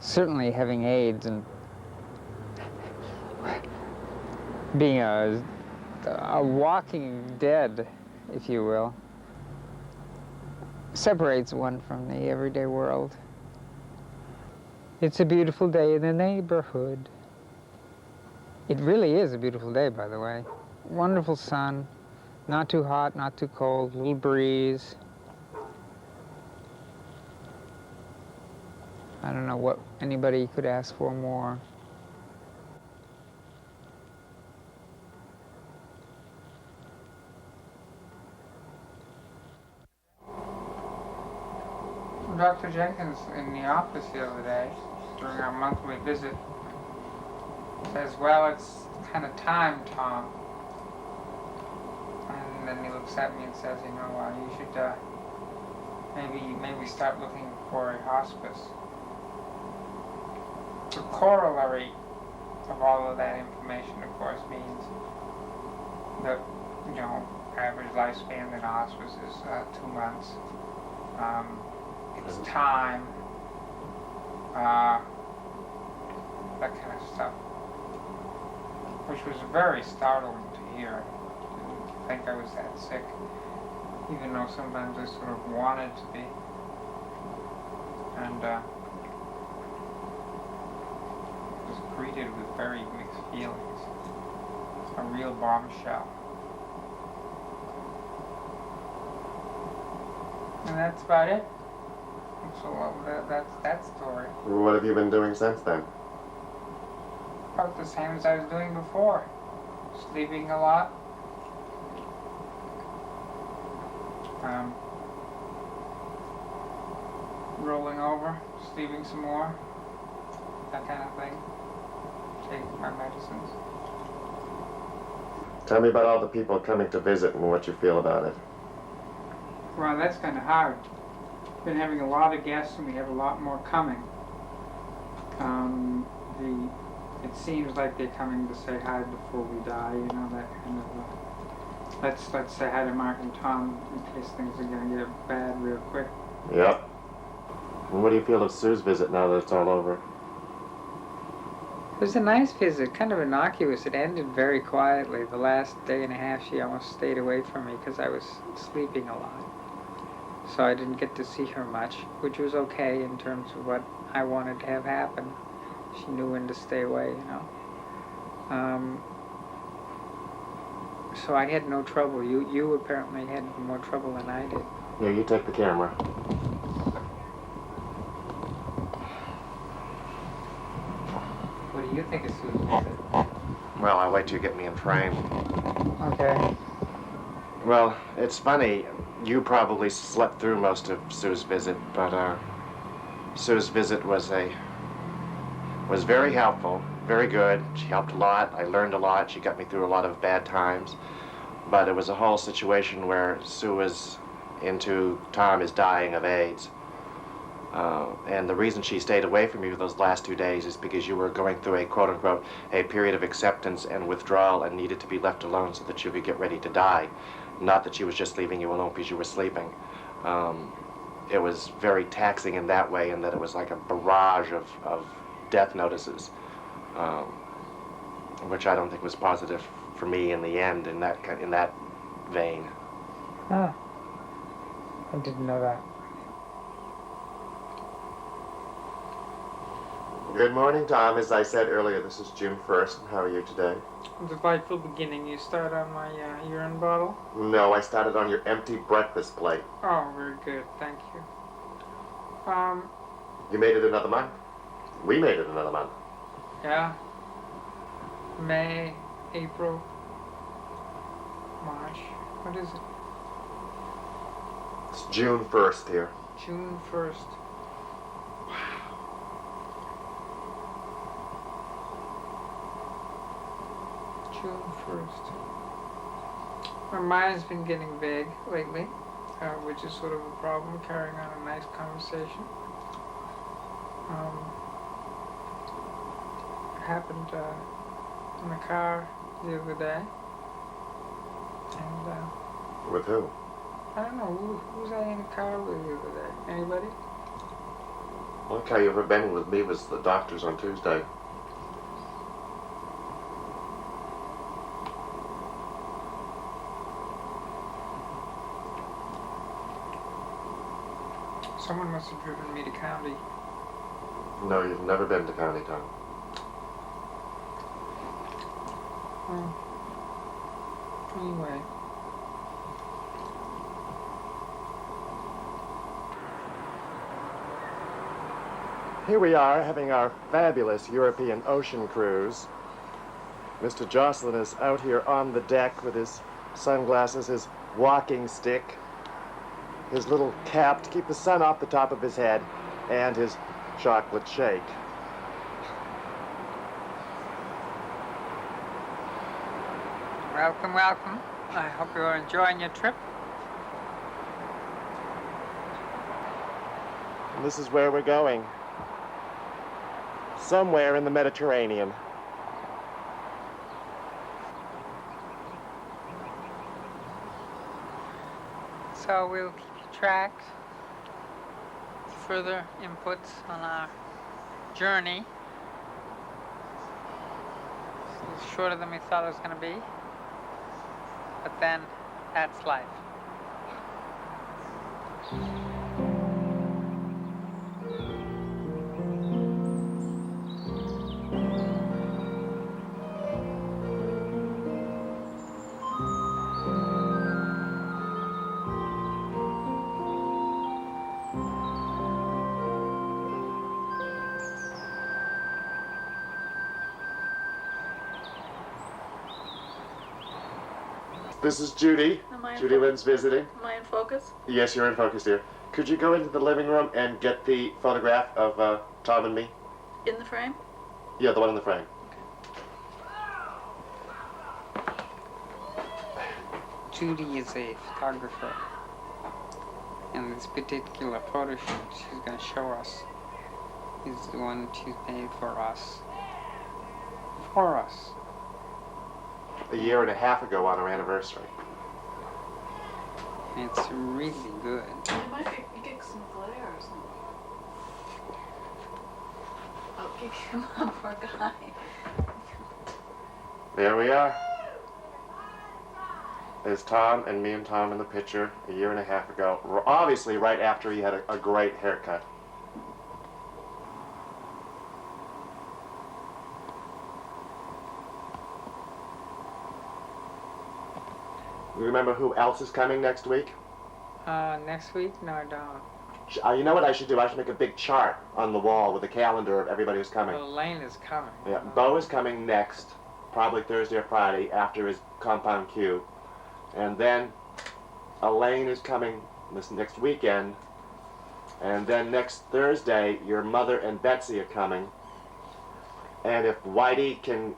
Certainly having AIDS and being a walking dead, if you will, separates one from the everyday world. It's a beautiful day in the neighborhood. It really is a beautiful day, by the way. Wonderful sun, not too hot, not too cold, little breeze. I don't know what anybody could ask for more. Dr. Jenkins in the office the other day, during our monthly visit, says, well, it's kind of time, Tom. And then he looks at me and says, you know, you should maybe start looking for a hospice. The corollary of all of that information, of course, means that, you know, average lifespan in hospice is 2 months. It's time, that kind of stuff, which was very startling to hear. I didn't think I was that sick, even though sometimes I sort of wanted to be. And was greeted with very mixed feelings. A real bombshell. And that's about it. So that's that story. What have you been doing since then? About the same as I was doing before. Sleeping a lot. Rolling over, sleeping some more. That kind of thing. Taking my medicines. Tell me about all the people coming to visit and what you feel about it. Well, that's kind of hard. Been having a lot of guests, and we have a lot more coming. It seems like they're coming to say hi before we die, you know, that kind of. Let's say hi to Mark and Tom in case things are going to get bad real quick. Yep. And what do you feel of Sue's visit now that it's all over? It was a nice visit, kind of innocuous. It ended very quietly. The last day and a half, she almost stayed away from me because I was sleeping a lot. So I didn't get to see her much, which was okay in terms of what I wanted to have happen. She knew when to stay away, you know. So I had no trouble. You apparently had more trouble than I did. Yeah, you take the camera. What do you think of Sue's visit? Well, I'll wait till you get me in frame. Okay. Well, it's funny. You probably slept through most of Sue's visit, but Sue's visit was very helpful, very good. She helped a lot. I learned a lot. She got me through a lot of bad times. But it was a whole situation where Sue was into Tom is dying of AIDS. And the reason she stayed away from you those last 2 days is because you were going through a quote-unquote a period of acceptance and withdrawal and needed to be left alone so that you could get ready to die. Not that she was just leaving you alone because you were sleeping. It was very taxing in that way, in that it was like a barrage of death notices, which I don't think was positive for me in the end in that vein. Ah, I didn't know that. Good morning, Tom. As I said earlier, this is June 1st. How are you today? Delightful beginning. You start on my urine bottle? No, I started on your empty breakfast plate. Oh, very good. Thank you. You made it another month. We made it another month. Yeah. May, April, March. What is it? It's June 1st here. June 1st. June 1st. My mind's been getting vague lately, which is sort of a problem, carrying on a nice conversation. It happened in the car the other day. And, With who? I don't know, who was I in the car with the other day? Anybody? Well, okay, you ever been with me was the doctor's on Tuesday. Someone must have driven me to county. No, you've never been to County Town. Anyway. Here we are having our fabulous European ocean cruise. Mr. Jocelyn is out here on the deck with his sunglasses, his walking stick, his little cap to keep the sun off the top of his head, and his chocolate shake. Welcome, welcome. I hope you're enjoying your trip. And this is where we're going. Somewhere in the Mediterranean. So we'll keep you tracked. Further inputs on our journey. It's shorter than we thought it was going to be. But then, that's life. This is Judy. Judy Lynn's visiting. Am I in focus? Yes, you're in focus, dear. Could you go into the living room and get the photograph of Tom and me? In the frame? Yeah, the one in the frame. Judy is a photographer. And this particular photo shoot she's going to show us is the one she's made for us. For us. A year and a half ago on our anniversary. It's really good. It might be, you get some glare or something. Oh, come on, poor guy. There we are. There's Tom and me and Tom in the picture a year and a half ago. Obviously right after he had a great haircut. You remember who else is coming next week? Next week? No, I don't. You know what I should do? I should make a big chart on the wall with a calendar of everybody who's coming. Well, Elaine is coming. Yeah, Bo is coming next, probably Thursday or Friday after his Compound Q. And then Elaine is coming this next weekend. And then next Thursday, your mother and Betsy are coming. And if Whitey can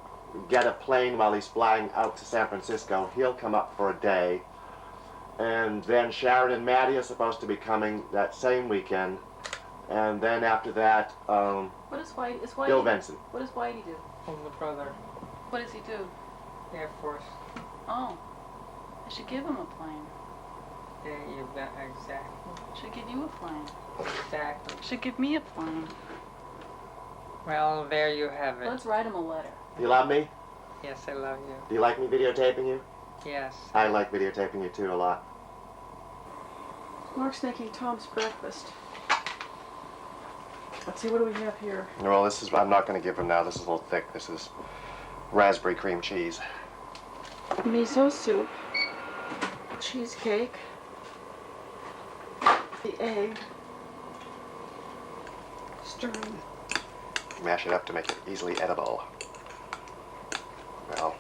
get a plane while he's flying out to San Francisco, he'll come up for a day. And then Sharon and Maddie are supposed to be coming that same weekend. And then after that, What is Whitey? Is Whitey? Bill Benson. What does Whitey do? Older brother. What does he do? Air Force. Oh, I should give him a plane. Yeah, you bet, exactly. Should give you a plane. Exactly. Should give me a plane. Well, there you have it. Let's write him a letter. Do you love me? Yes, I love you. Do you like me videotaping you? Yes. I like videotaping you too a lot. Mark's making Tom's breakfast. Let's see, what do we have here? Well, this is, I'm not going to give him now. This is a little thick. This is raspberry cream cheese. Miso soup, cheesecake, the egg, stirring. Mash it up to make it easily edible. Well.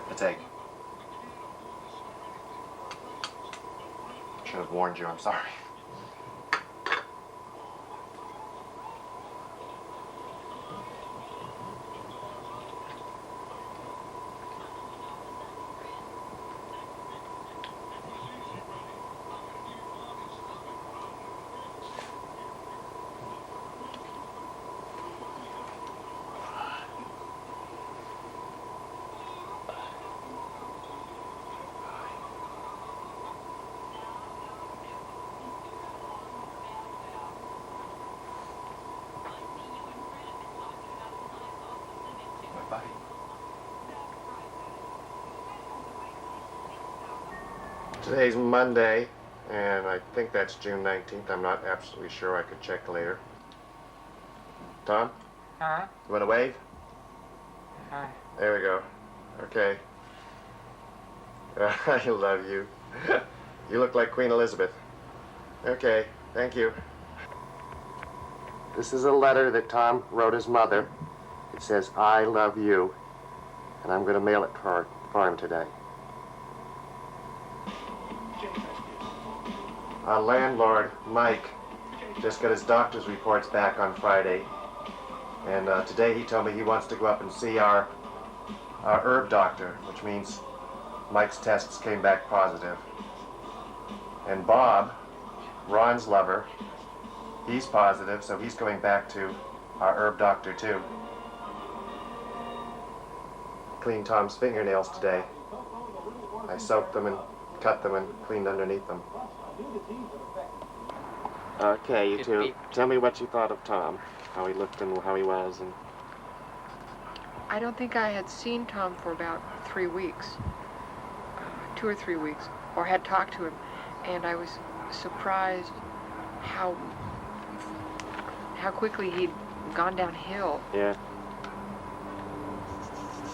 Let's egg. Should have warned you, I'm sorry. Today's Monday, and I think that's June 19th. I'm not absolutely sure. I could check later. Tom? Huh? You want to wave? Hi. There we go. Okay. I love you. You look like Queen Elizabeth. Okay, thank you. This is a letter that Tom wrote his mother. It says, I love you. And I'm going to mail it for him today. Our landlord, Mike, just got his doctor's reports back on Friday. And today he told me he wants to go up and see our herb doctor, which means Mike's tests came back positive. And Bob, Ron's lover, he's positive, so he's going back to our herb doctor too. Cleaned Tom's fingernails today. I soaked them and cut them and cleaned underneath them. Okay, you two, tell me what you thought of Tom, how he looked and how he was. And I don't think I had seen Tom for about 3 weeks, 2 or 3 weeks, or had talked to him, and I was surprised how quickly he'd gone downhill. yeah,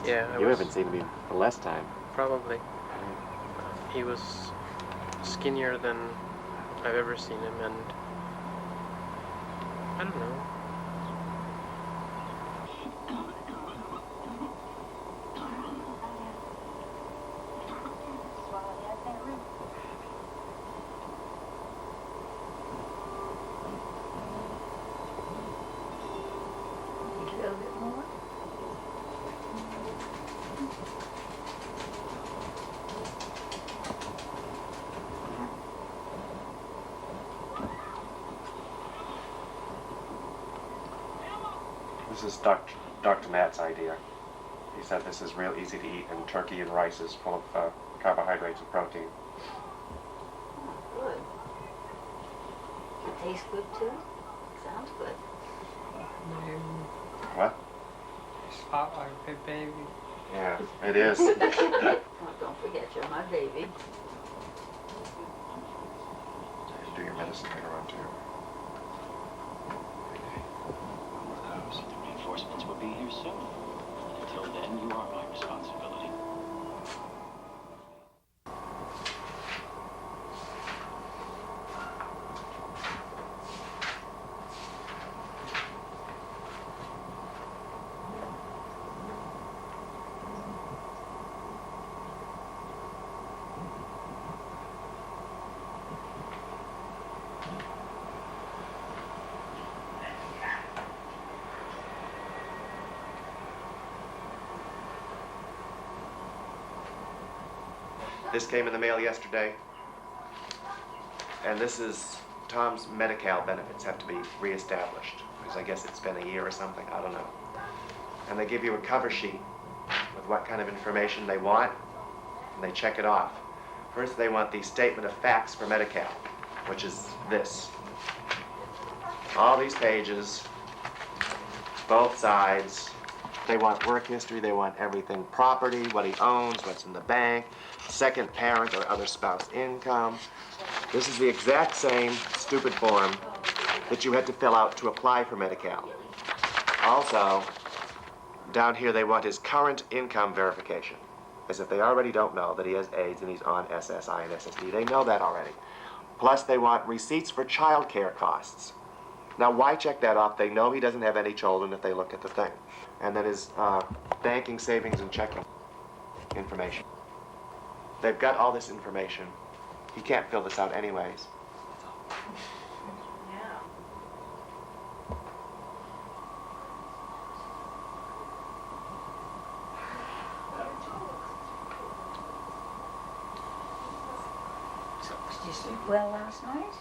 Yeah, you haven't seen him the last time. Probably. He was skinnier than I've ever seen him, and I don't know. This is Dr. Matt's idea. He said this is real easy to eat, and turkey and rice is full of carbohydrates and protein. Good. It tastes good too? Sounds good. What? It's hot like a baby. Yeah, it is. Oh, don't forget, you're my baby. Do your medicine later on too. Reinforcements will be here soon. Until then, you are my responsibility. This came in the mail yesterday, and this is Tom's Medi-Cal benefits have to be reestablished, because I guess it's been a year or something, I don't know. And they give you a cover sheet with what kind of information they want, and they check it off. First, they want the statement of facts for Medi-Cal, which is this. All these pages Both sides. They want work history, they want everything, property, what he owns, what's in the bank, second parent or other spouse income. This is the exact same stupid form that you had to fill out to apply for Medi-Cal. Also, down here they want his current income verification, as if they already don't know that he has AIDS and he's on SSI and SSD. They know that already. Plus they want receipts for child care costs. Now why check that off? They know he doesn't have any children if they look at the thing. And then his banking, savings, and checking information. They've got all this information. He can't fill this out anyways. So, did you sleep well last night?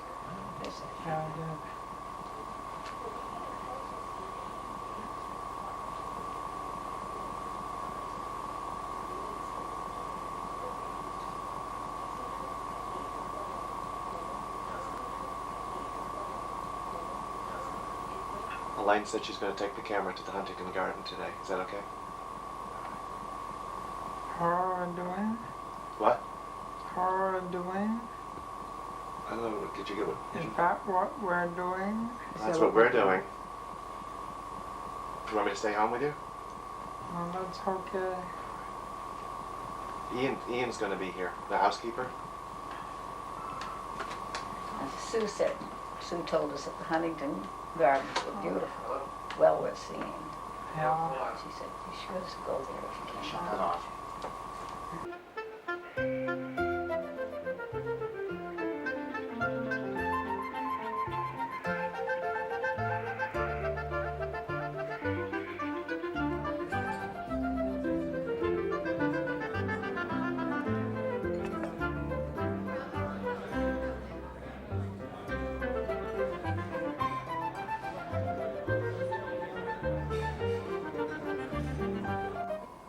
Yeah, I did. Elaine said she's going to take the camera to the Huntington Garden today. Is that okay? Her doing? What? Her doing? I don't know. Did you get what? Is that what we're doing? That's what we're doing. You want me to stay home with you? Well, that's okay. Ian's going to be here, the housekeeper. As Sue said, Sue told us that the Huntington Gardens were beautiful, well worth seeing. Yeah. She said, you should go there if you can. Shut that off.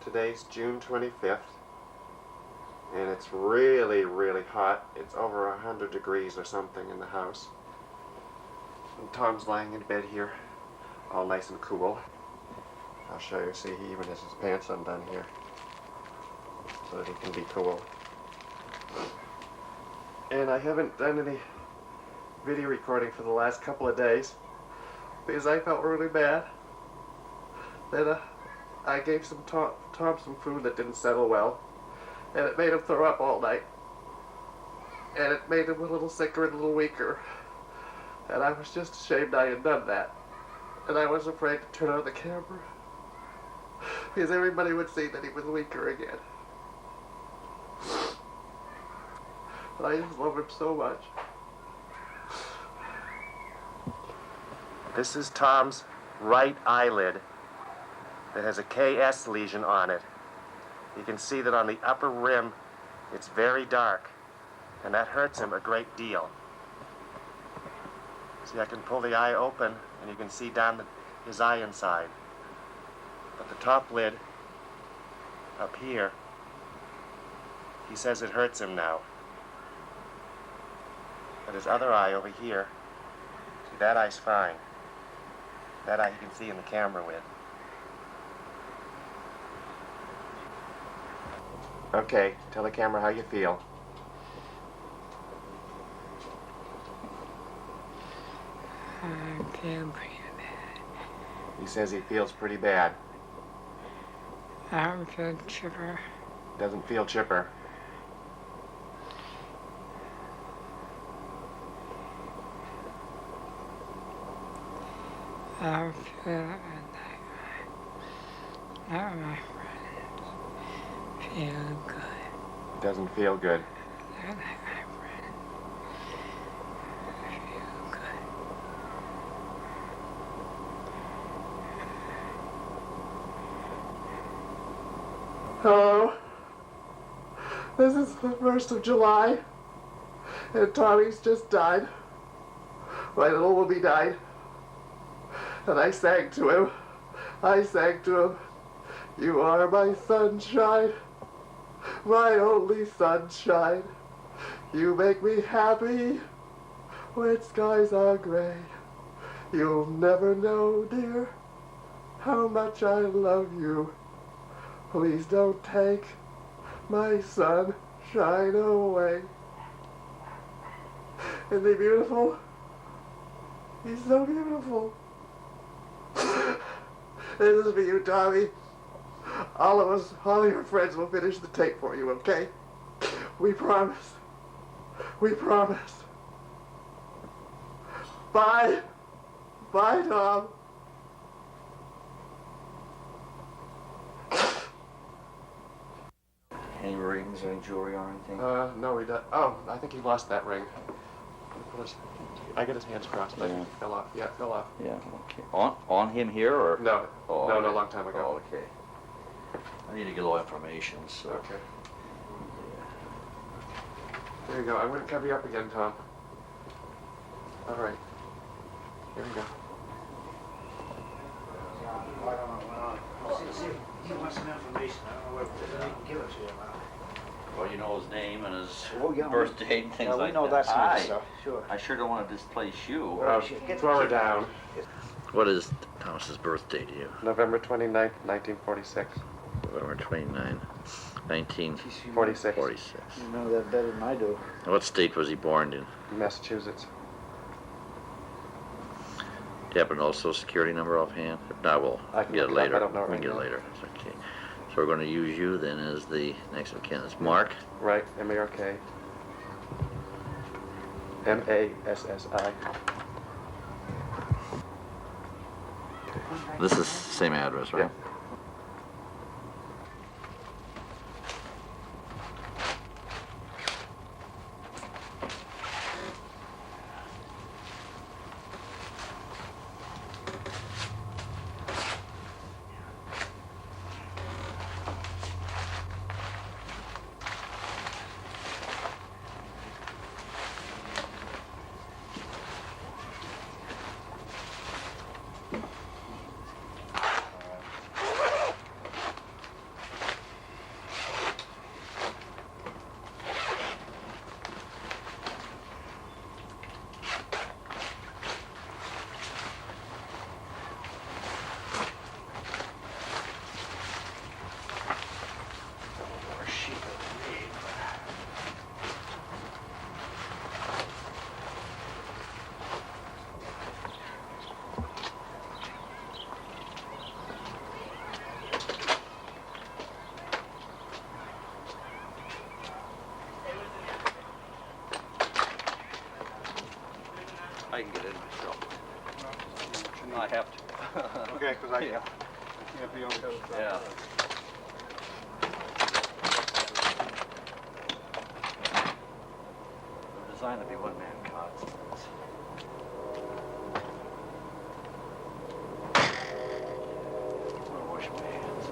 Today's June 25th, and it's really, really hot. It's over 100 degrees or something in the house. And Tom's lying in bed here, all nice and cool. I'll show you. See, he even has his pants undone here, so that he can be cool. And I haven't done any video recording for the last couple of days, because I felt really bad that I gave Tom some food that didn't settle well, and it made him throw up all night, and it made him a little sicker and a little weaker, and I was just ashamed I had done that, and I was afraid to turn on the camera, because everybody would see that he was weaker again. But I just love him so much. This is Tom's right eyelid that has a KS lesion on it. You can see that on the upper rim it's very dark, and that hurts him a great deal. See, I can pull the eye open and you can see down his eye inside. But the top lid up here, he says it hurts him now. But his other eye over here, see, that eye's fine. That eye you can see in the camera with. Okay, tell the camera how you feel. I feel pretty bad. He says he feels pretty bad. I don't feel chipper. Doesn't feel chipper. I don't feel like none of my friends feel good. Doesn't feel good. They're like my friends. Feel good. Hello. This is the 1st of July, and Tommy's just died. My little Whoopi died. And I sang to him. I sang to him, "You are my sunshine, my only sunshine. You make me happy when skies are gray. You'll never know, dear, how much I love you. Please don't take my sunshine away. Isn't he beautiful? He's so beautiful. This is for you, Tommy. All of us, all your friends will finish the tape for you, okay? We promise. We promise. Bye. Bye, Tom. Any rings or any jewelry or anything? No, he does. Oh, I think he lost that ring. I get his hands crossed, but it fell off. Yeah, it fell off. Yeah, okay. On him here or? No, Oh, no, okay. a long time ago. Oh, okay. I need to get a little information, so. Okay. There you go. I'm going to cover you up again, Tom. All right. Here we go. See, he wants some information. I don't know what he can give it to you now. Well, you know his name and his Oh, yeah, birth date and things yeah, we like know that kind of stuff, sure. I sure don't want to displace you. Throw her down. What is Thomas's birth date to you? November 29th, 1946. November 29, 46. 46. You know that better than I do. What state was he born in? Massachusetts. Do you happen to know Social Security number offhand? If not, we'll I can get it look it up. later. I don't know it We can right get it now. later. It's okay. So we're going to use you then as the next of kin. It's Mark. Right, M-A-R-K. M-A-S-S-I. This is the same address, right? I can get in myself. I have to. Okay, because I Yeah. can't be on the other side. Yeah. They're designed to be one-man cots. I'm gonna wash my hands.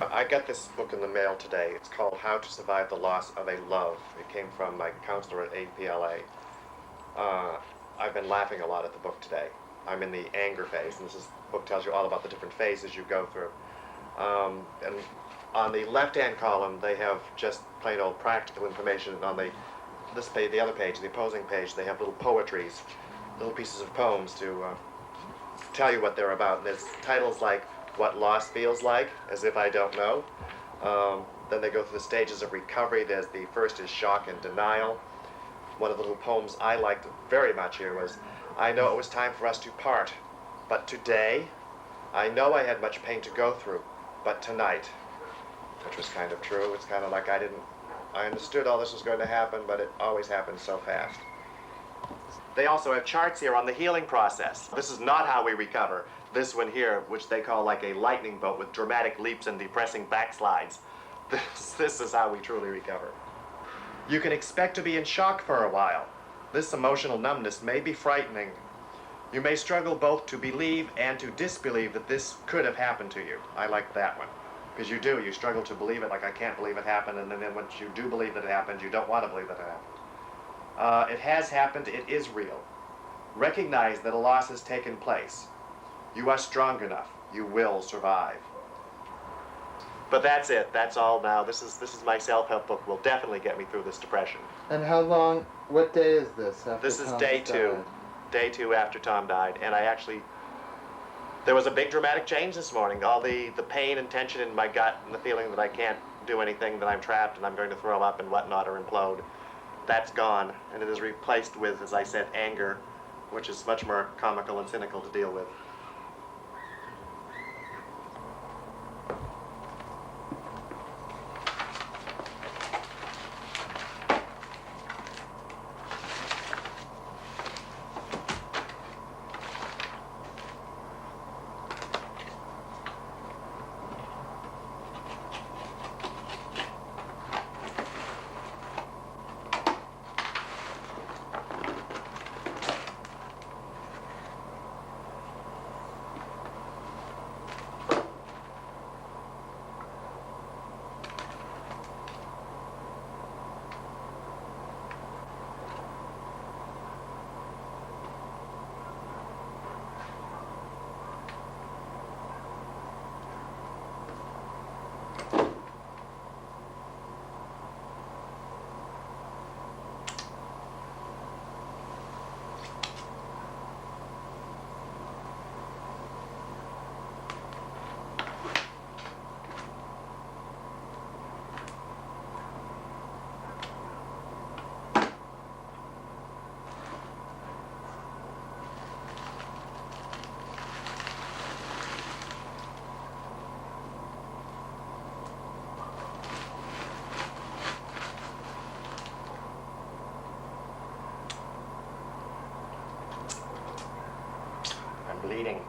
I got this book in the mail today. It's called How to Survive the Loss of a Love. It came from my counselor at APLA. I've been laughing a lot at the book today. I'm in the anger phase, and this book tells you all about the different phases you go through. And on the left-hand column, they have just plain old practical information. And on this page, the other page, the opposing page, they have little poetries, little pieces of poems to tell you what they're about. And there's titles like What Loss Feels Like, as if I don't know. Then they go through the stages of recovery. The first is shock and denial. One of the little poems I liked very much here was, I know it was time for us to part, but today, I know I had much pain to go through, but tonight, which was kind of true. It's kind of like I understood all this was going to happen, but it always happened so fast. They also have charts here on the healing process. This is not how we recover. This one here, which they call like a lightning bolt with dramatic leaps and depressing backslides. This is how we truly recover. You can expect to be in shock for a while. This emotional numbness may be frightening. You may struggle both to believe and to disbelieve that this could have happened to you. I like that one. Because you do. You struggle to believe it, like I can't believe it happened, and then once you do believe that it happened, you don't want to believe that it happened. It has happened. It is real. Recognize that a loss has taken place. You are strong enough. You will survive. But that's it. That's all now. This is my self-help book. Will definitely get me through this depression. And how long, what day is this? This is day 2. Day 2 after Tom died. And there was a big dramatic change this morning. All the pain and tension in my gut and the feeling that I can't do anything, that I'm trapped and I'm going to throw up and whatnot or implode, that's gone. And it is replaced with, as I said, anger, which is much more comical and cynical to deal with. Bleeding.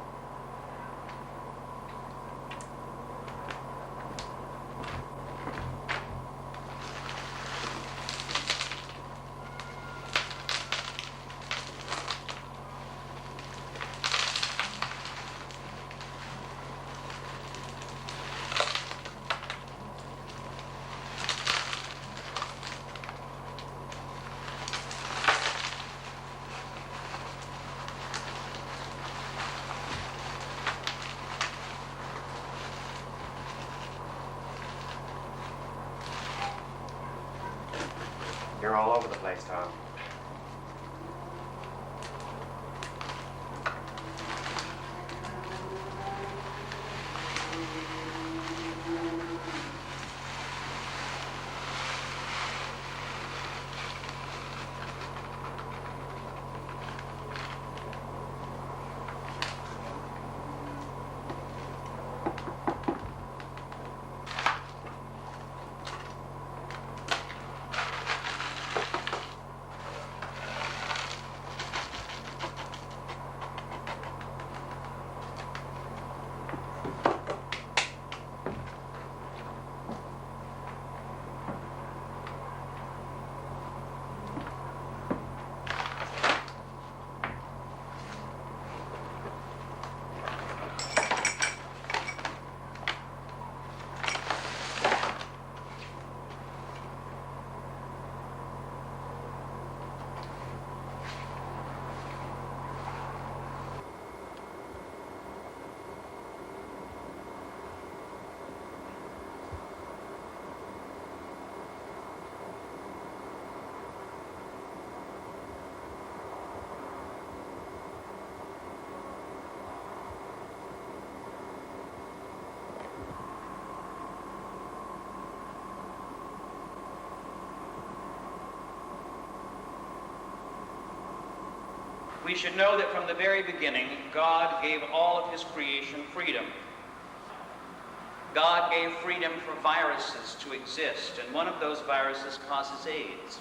You're all over the place, Tom. We should know that from the very beginning, God gave all of his creation freedom. God gave freedom for viruses to exist, and one of those viruses causes AIDS.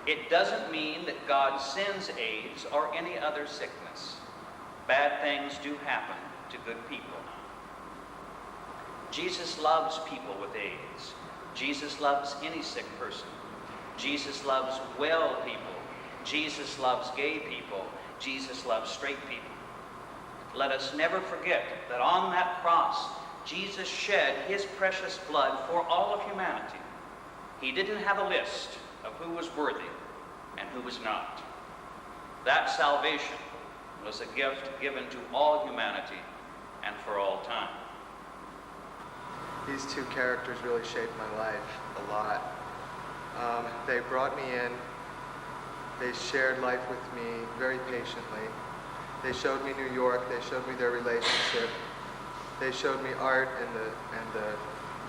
It doesn't mean that God sends AIDS or any other sickness. Bad things do happen to good people. Jesus loves people with AIDS. Jesus loves any sick person. Jesus loves well people. Jesus loves gay people. Jesus loves straight people. Let us never forget that on that cross, Jesus shed his precious blood for all of humanity. He didn't have a list of who was worthy and who was not. That salvation was a gift given to all humanity and for all time. These two characters really shaped my life a lot. They brought me in. They shared life with me very patiently. They showed me New York. They showed me their relationship. They showed me art and the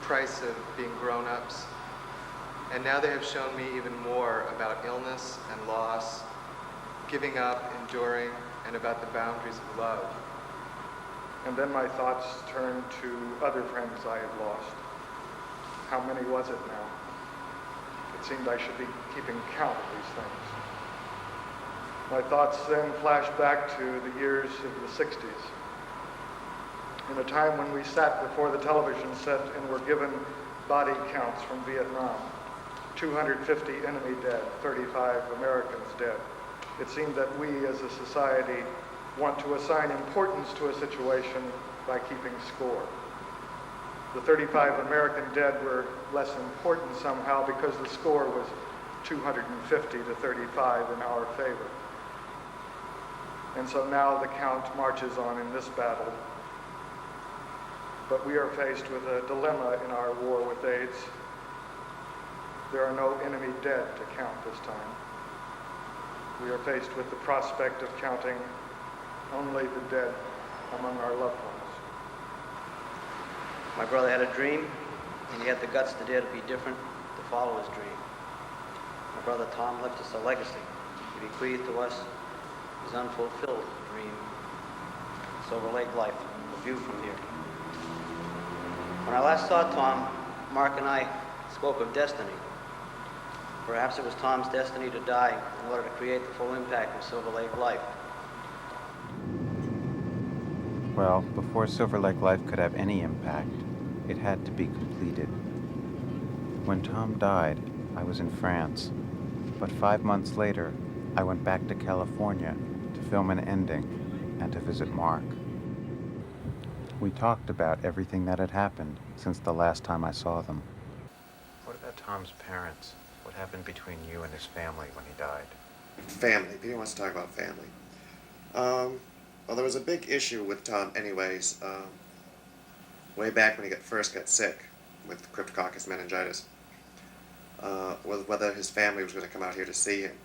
price of being grown-ups. And now they have shown me even more about illness and loss, giving up, enduring, and about the boundaries of love. And then my thoughts turned to other friends I had lost. How many was it now? It seemed I should be keeping count of these things. My thoughts then flashed back to the years of the 60s, in a time when we sat before the television set and were given body counts from Vietnam. 250 enemy dead, 35 Americans dead. It seemed that we as a society want to assign importance to a situation by keeping score. The 35 American dead were less important somehow because the score was 250 to 35 in our favor. And so now the count marches on in this battle. But we are faced with a dilemma in our war with AIDS. There are no enemy dead to count this time. We are faced with the prospect of counting only the dead among our loved ones. My brother had a dream, and he had the guts to dare to be different, to follow his dream. My brother Tom left us a legacy. He bequeathed to us his unfulfilled dream, Silver Lake life, a view from here. When I last saw Tom, Mark and I spoke of destiny. Perhaps it was Tom's destiny to die in order to create the full impact of Silver Lake life. Well, before Silver Lake Life could have any impact, it had to be completed. When Tom died, I was in France, but 5 months later, I went back to California to film an ending and to visit Mark. We talked about everything that had happened since the last time I saw them. What about Tom's parents? What happened between you and his family when he died? Family. Peter wants to talk about family. Well, there was a big issue with Tom anyways, way back when he first got sick with Cryptococcus meningitis, was whether his family was going to come out here to see him.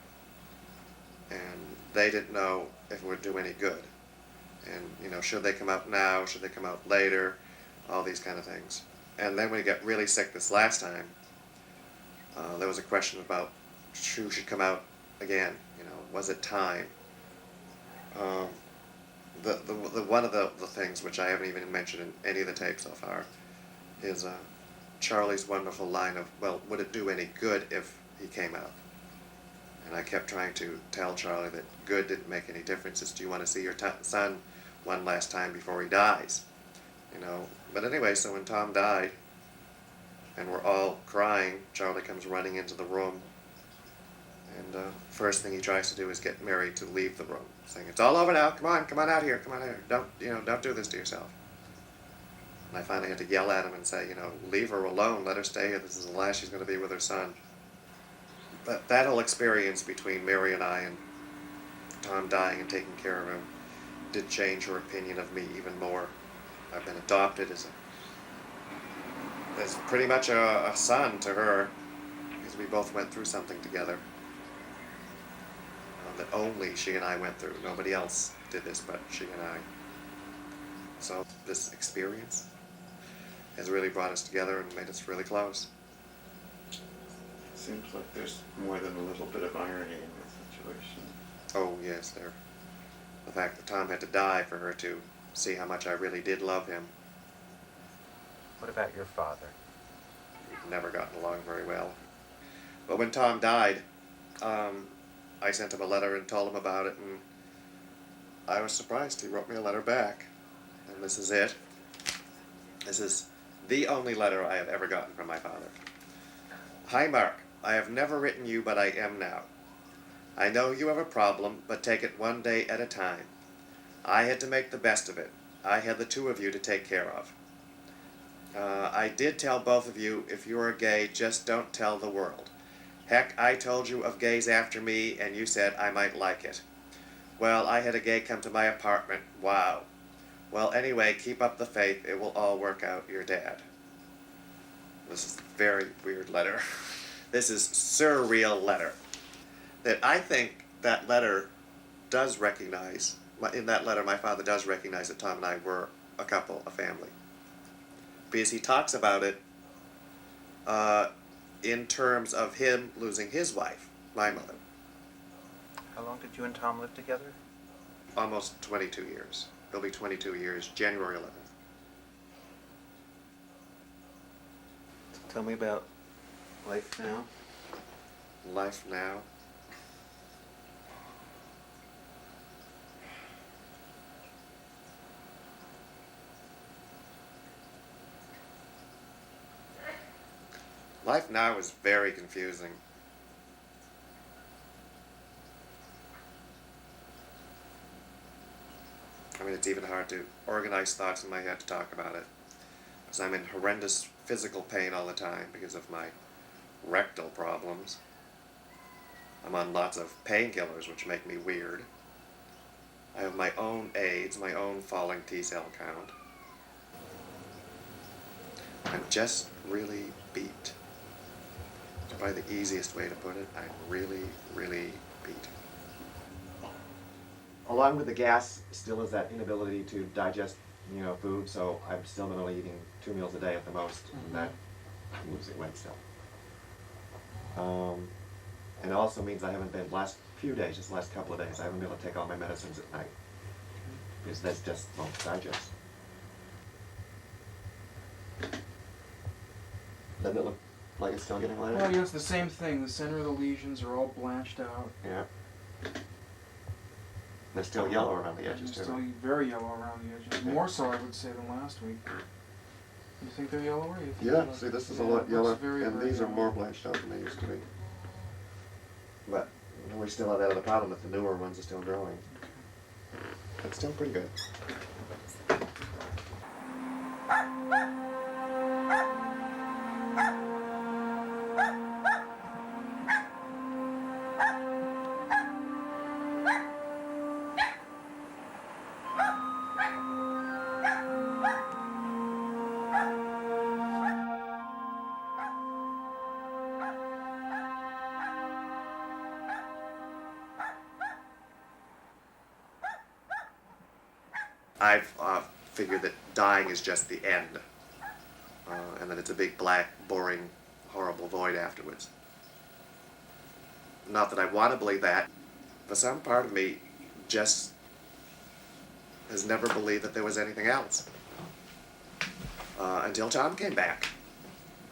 And they didn't know if it would do any good. And, you know, should they come out now? Should they come out later? All these kind of things. And then when he got really sick this last time, there was a question about who should come out again. You know, was it time? One of the things which I haven't even mentioned in any of the tapes so far is Charlie's wonderful line of, well, would it do any good if he came out? And I kept trying to tell Charlie that good didn't make any difference. Do you want to see your son one last time before he dies? You know. But anyway, so when Tom died, and we're all crying, Charlie comes running into the room, and first thing he tries to do is get Mary to leave the room, saying, "It's all over now. Come on out here. Come on out here. Don't do this to yourself." And I finally had to yell at him and say, leave her alone. Let her stay here. This is the last she's going to be with her son. But that whole experience between Mary and I, and Tom dying and taking care of him, did change her opinion of me even more. I've been adopted as pretty much a son to her, because we both went through something together that only she and I went through. Nobody else did this but she and I. So this experience has really brought us together and made us really close. Seems like there's more than a little bit of irony in this situation. Oh yes, there. The fact that Tom had to die for her to see how much I really did love him. What about your father? We've never gotten along very well. But when Tom died, I sent him a letter and told him about it, and I was surprised. He wrote me a letter back, and this is it. This is the only letter I have ever gotten from my father. Hi, Mark. I have never written you, but I am now. I know you have a problem, but take it one day at a time. I had to make the best of it. I had the two of you to take care of. I did tell both of you, if you are gay, just don't tell the world. Heck, I told you of gays after me, and you said I might like it. Well, I had a gay come to my apartment. Wow. Well, anyway, keep up the faith. It will all work out. Your dad. This is a very weird letter. This is surreal letter. That I think that letter does recognize, in that letter my father does recognize that Tom and I were a couple, a family. Because he talks about it in terms of him losing his wife, my mother. How long did you and Tom live together? Almost 22 years. It'll be 22 years, January 11th. Tell me about life now. Life now. Life now is very confusing. I mean, it's even hard to organize thoughts in my head to talk about it. Because I'm in horrendous physical pain all the time because of my rectal problems. I'm on lots of painkillers, which make me weird. I have my own AIDS, my own falling T-cell count. I'm just really beat. It's probably the easiest way to put it. I'm really, really beat. Along with the gas still is that inability to digest, food, so I've still been only eating 2 meals a day at the most, and that I'm losing weight still. And it also means I haven't been, last few days, just the last couple of days, I haven't been able to take all my medicines at night. Because that's just won't digest. Doesn't it look like it's still getting lighter? Well, yeah, it's the same thing. The center of the lesions are all blanched out. Yeah. They're still yellow around the edges, They're too. still very yellow around the edges. Yeah. More so, I would say, than last week. You think they're yellower? You think Yeah, they're- see, this is a Yeah, lot it looks yellower, very, and very these are yellow. more blanched out than they used to be. But we still have that other problem that the newer ones are still growing. It's still pretty good. I've figured that dying is just the end, and that it's a big, black, boring, horrible void afterwards. Not that I want to believe that, but some part of me just has never believed that there was anything else. Until Tom came back.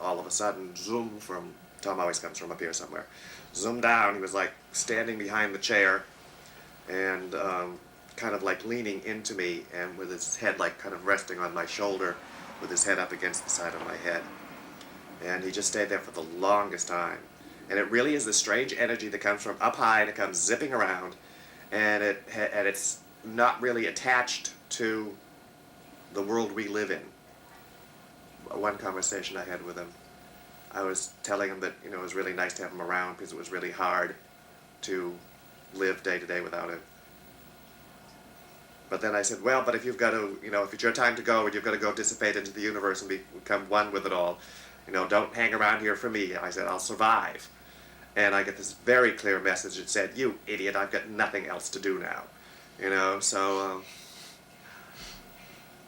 All of a sudden, zoom from, Tom always comes from up here somewhere, zoom down, he was like standing behind the chair, and kind of like leaning into me, and with his head like kind of resting on my shoulder, with his head up against the side of my head. And he just stayed there for the longest time. And it really is this strange energy that comes from up high, and it comes zipping around, and it's not really attached to the world we live in. One conversation I had with him, I was telling him that, it was really nice to have him around because it was really hard to live day to day without him. But then I said, well, but if you've got to, if it's your time to go and you've got to go dissipate into the universe and become one with it all, don't hang around here for me. I said, I'll survive. And I get this very clear message that said, you idiot, I've got nothing else to do now. So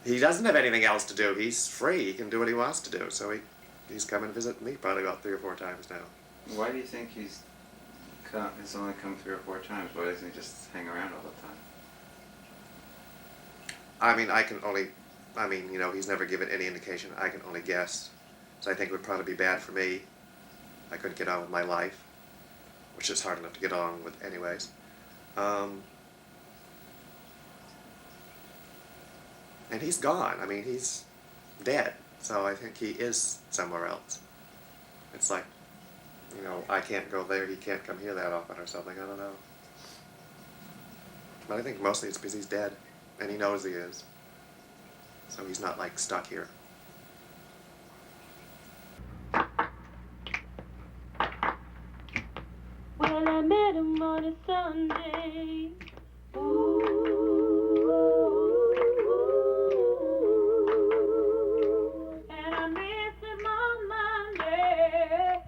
he doesn't have anything else to do. He's free. He can do what he wants to do. So he's come and visit me probably about 3 or 4 times now. Why do you think he's only come 3 or 4 times? Why doesn't he just hang around all the time? He's never given any indication. I can only guess. So I think it would probably be bad for me. I couldn't get on with my life. which is hard enough to get on with anyways. And he's gone. I mean, he's dead. So I think he is somewhere else. It's like, you know, I can't go there, he can't come here that often or something. I don't know. But I think mostly it's because he's dead, and he knows he is. So he's not, like, stuck here. Well, I met him on a Sunday. And I missed him on Monday.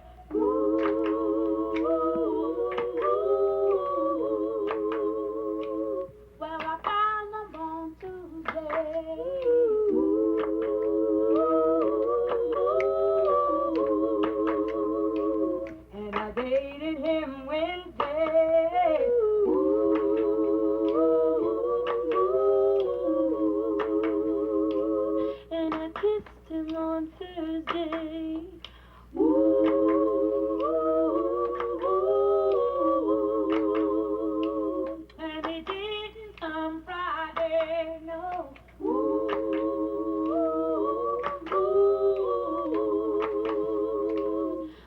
Well, I found him on Tuesday. And I dated him Wednesday. And I kissed him on Thursday. And he didn't come Friday, no.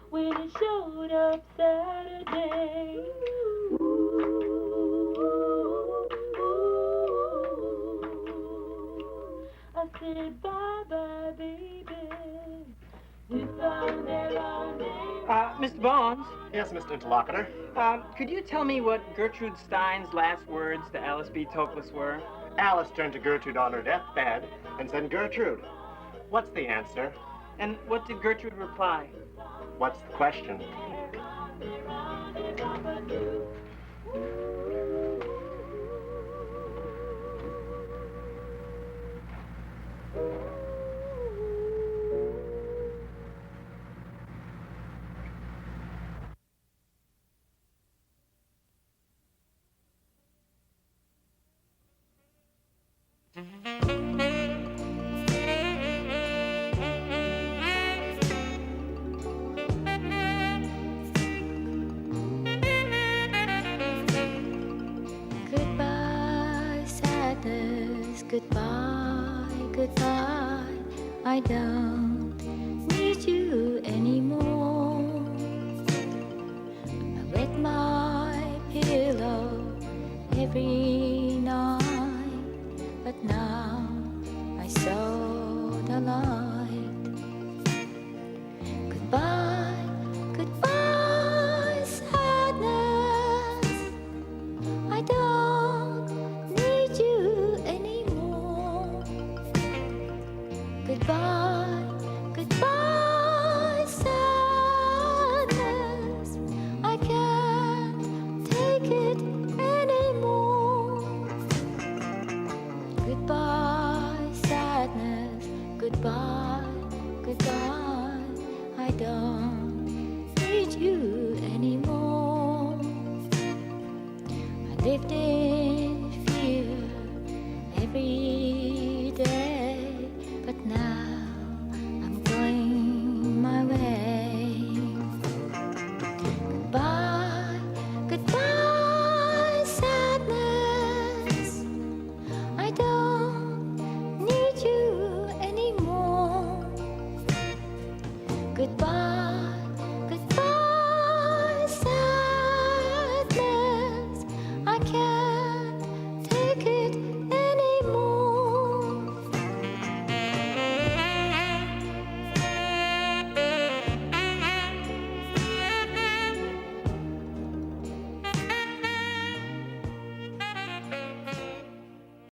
When he showed up Saturday. I said bye-bye, baby. If I never Mr. Bones? Yes, Mr. Interlocutor. Could you tell me what Gertrude Stein's last words to Alice B. Toklas were? Alice turned to Gertrude on her deathbed and said, Gertrude, what's the answer? And what did Gertrude reply? What's the question? Goodbye, sadness, goodbye, goodbye. I don't need you anymore. I wet my pillow every night, but now I saw the light. Goodbye, goodbye, sadness. I don't need you anymore. Goodbye, goodbye, sadness. I can't take it anymore. Goodbye, sadness. Goodbye, goodbye. I don't need you anymore. I lived in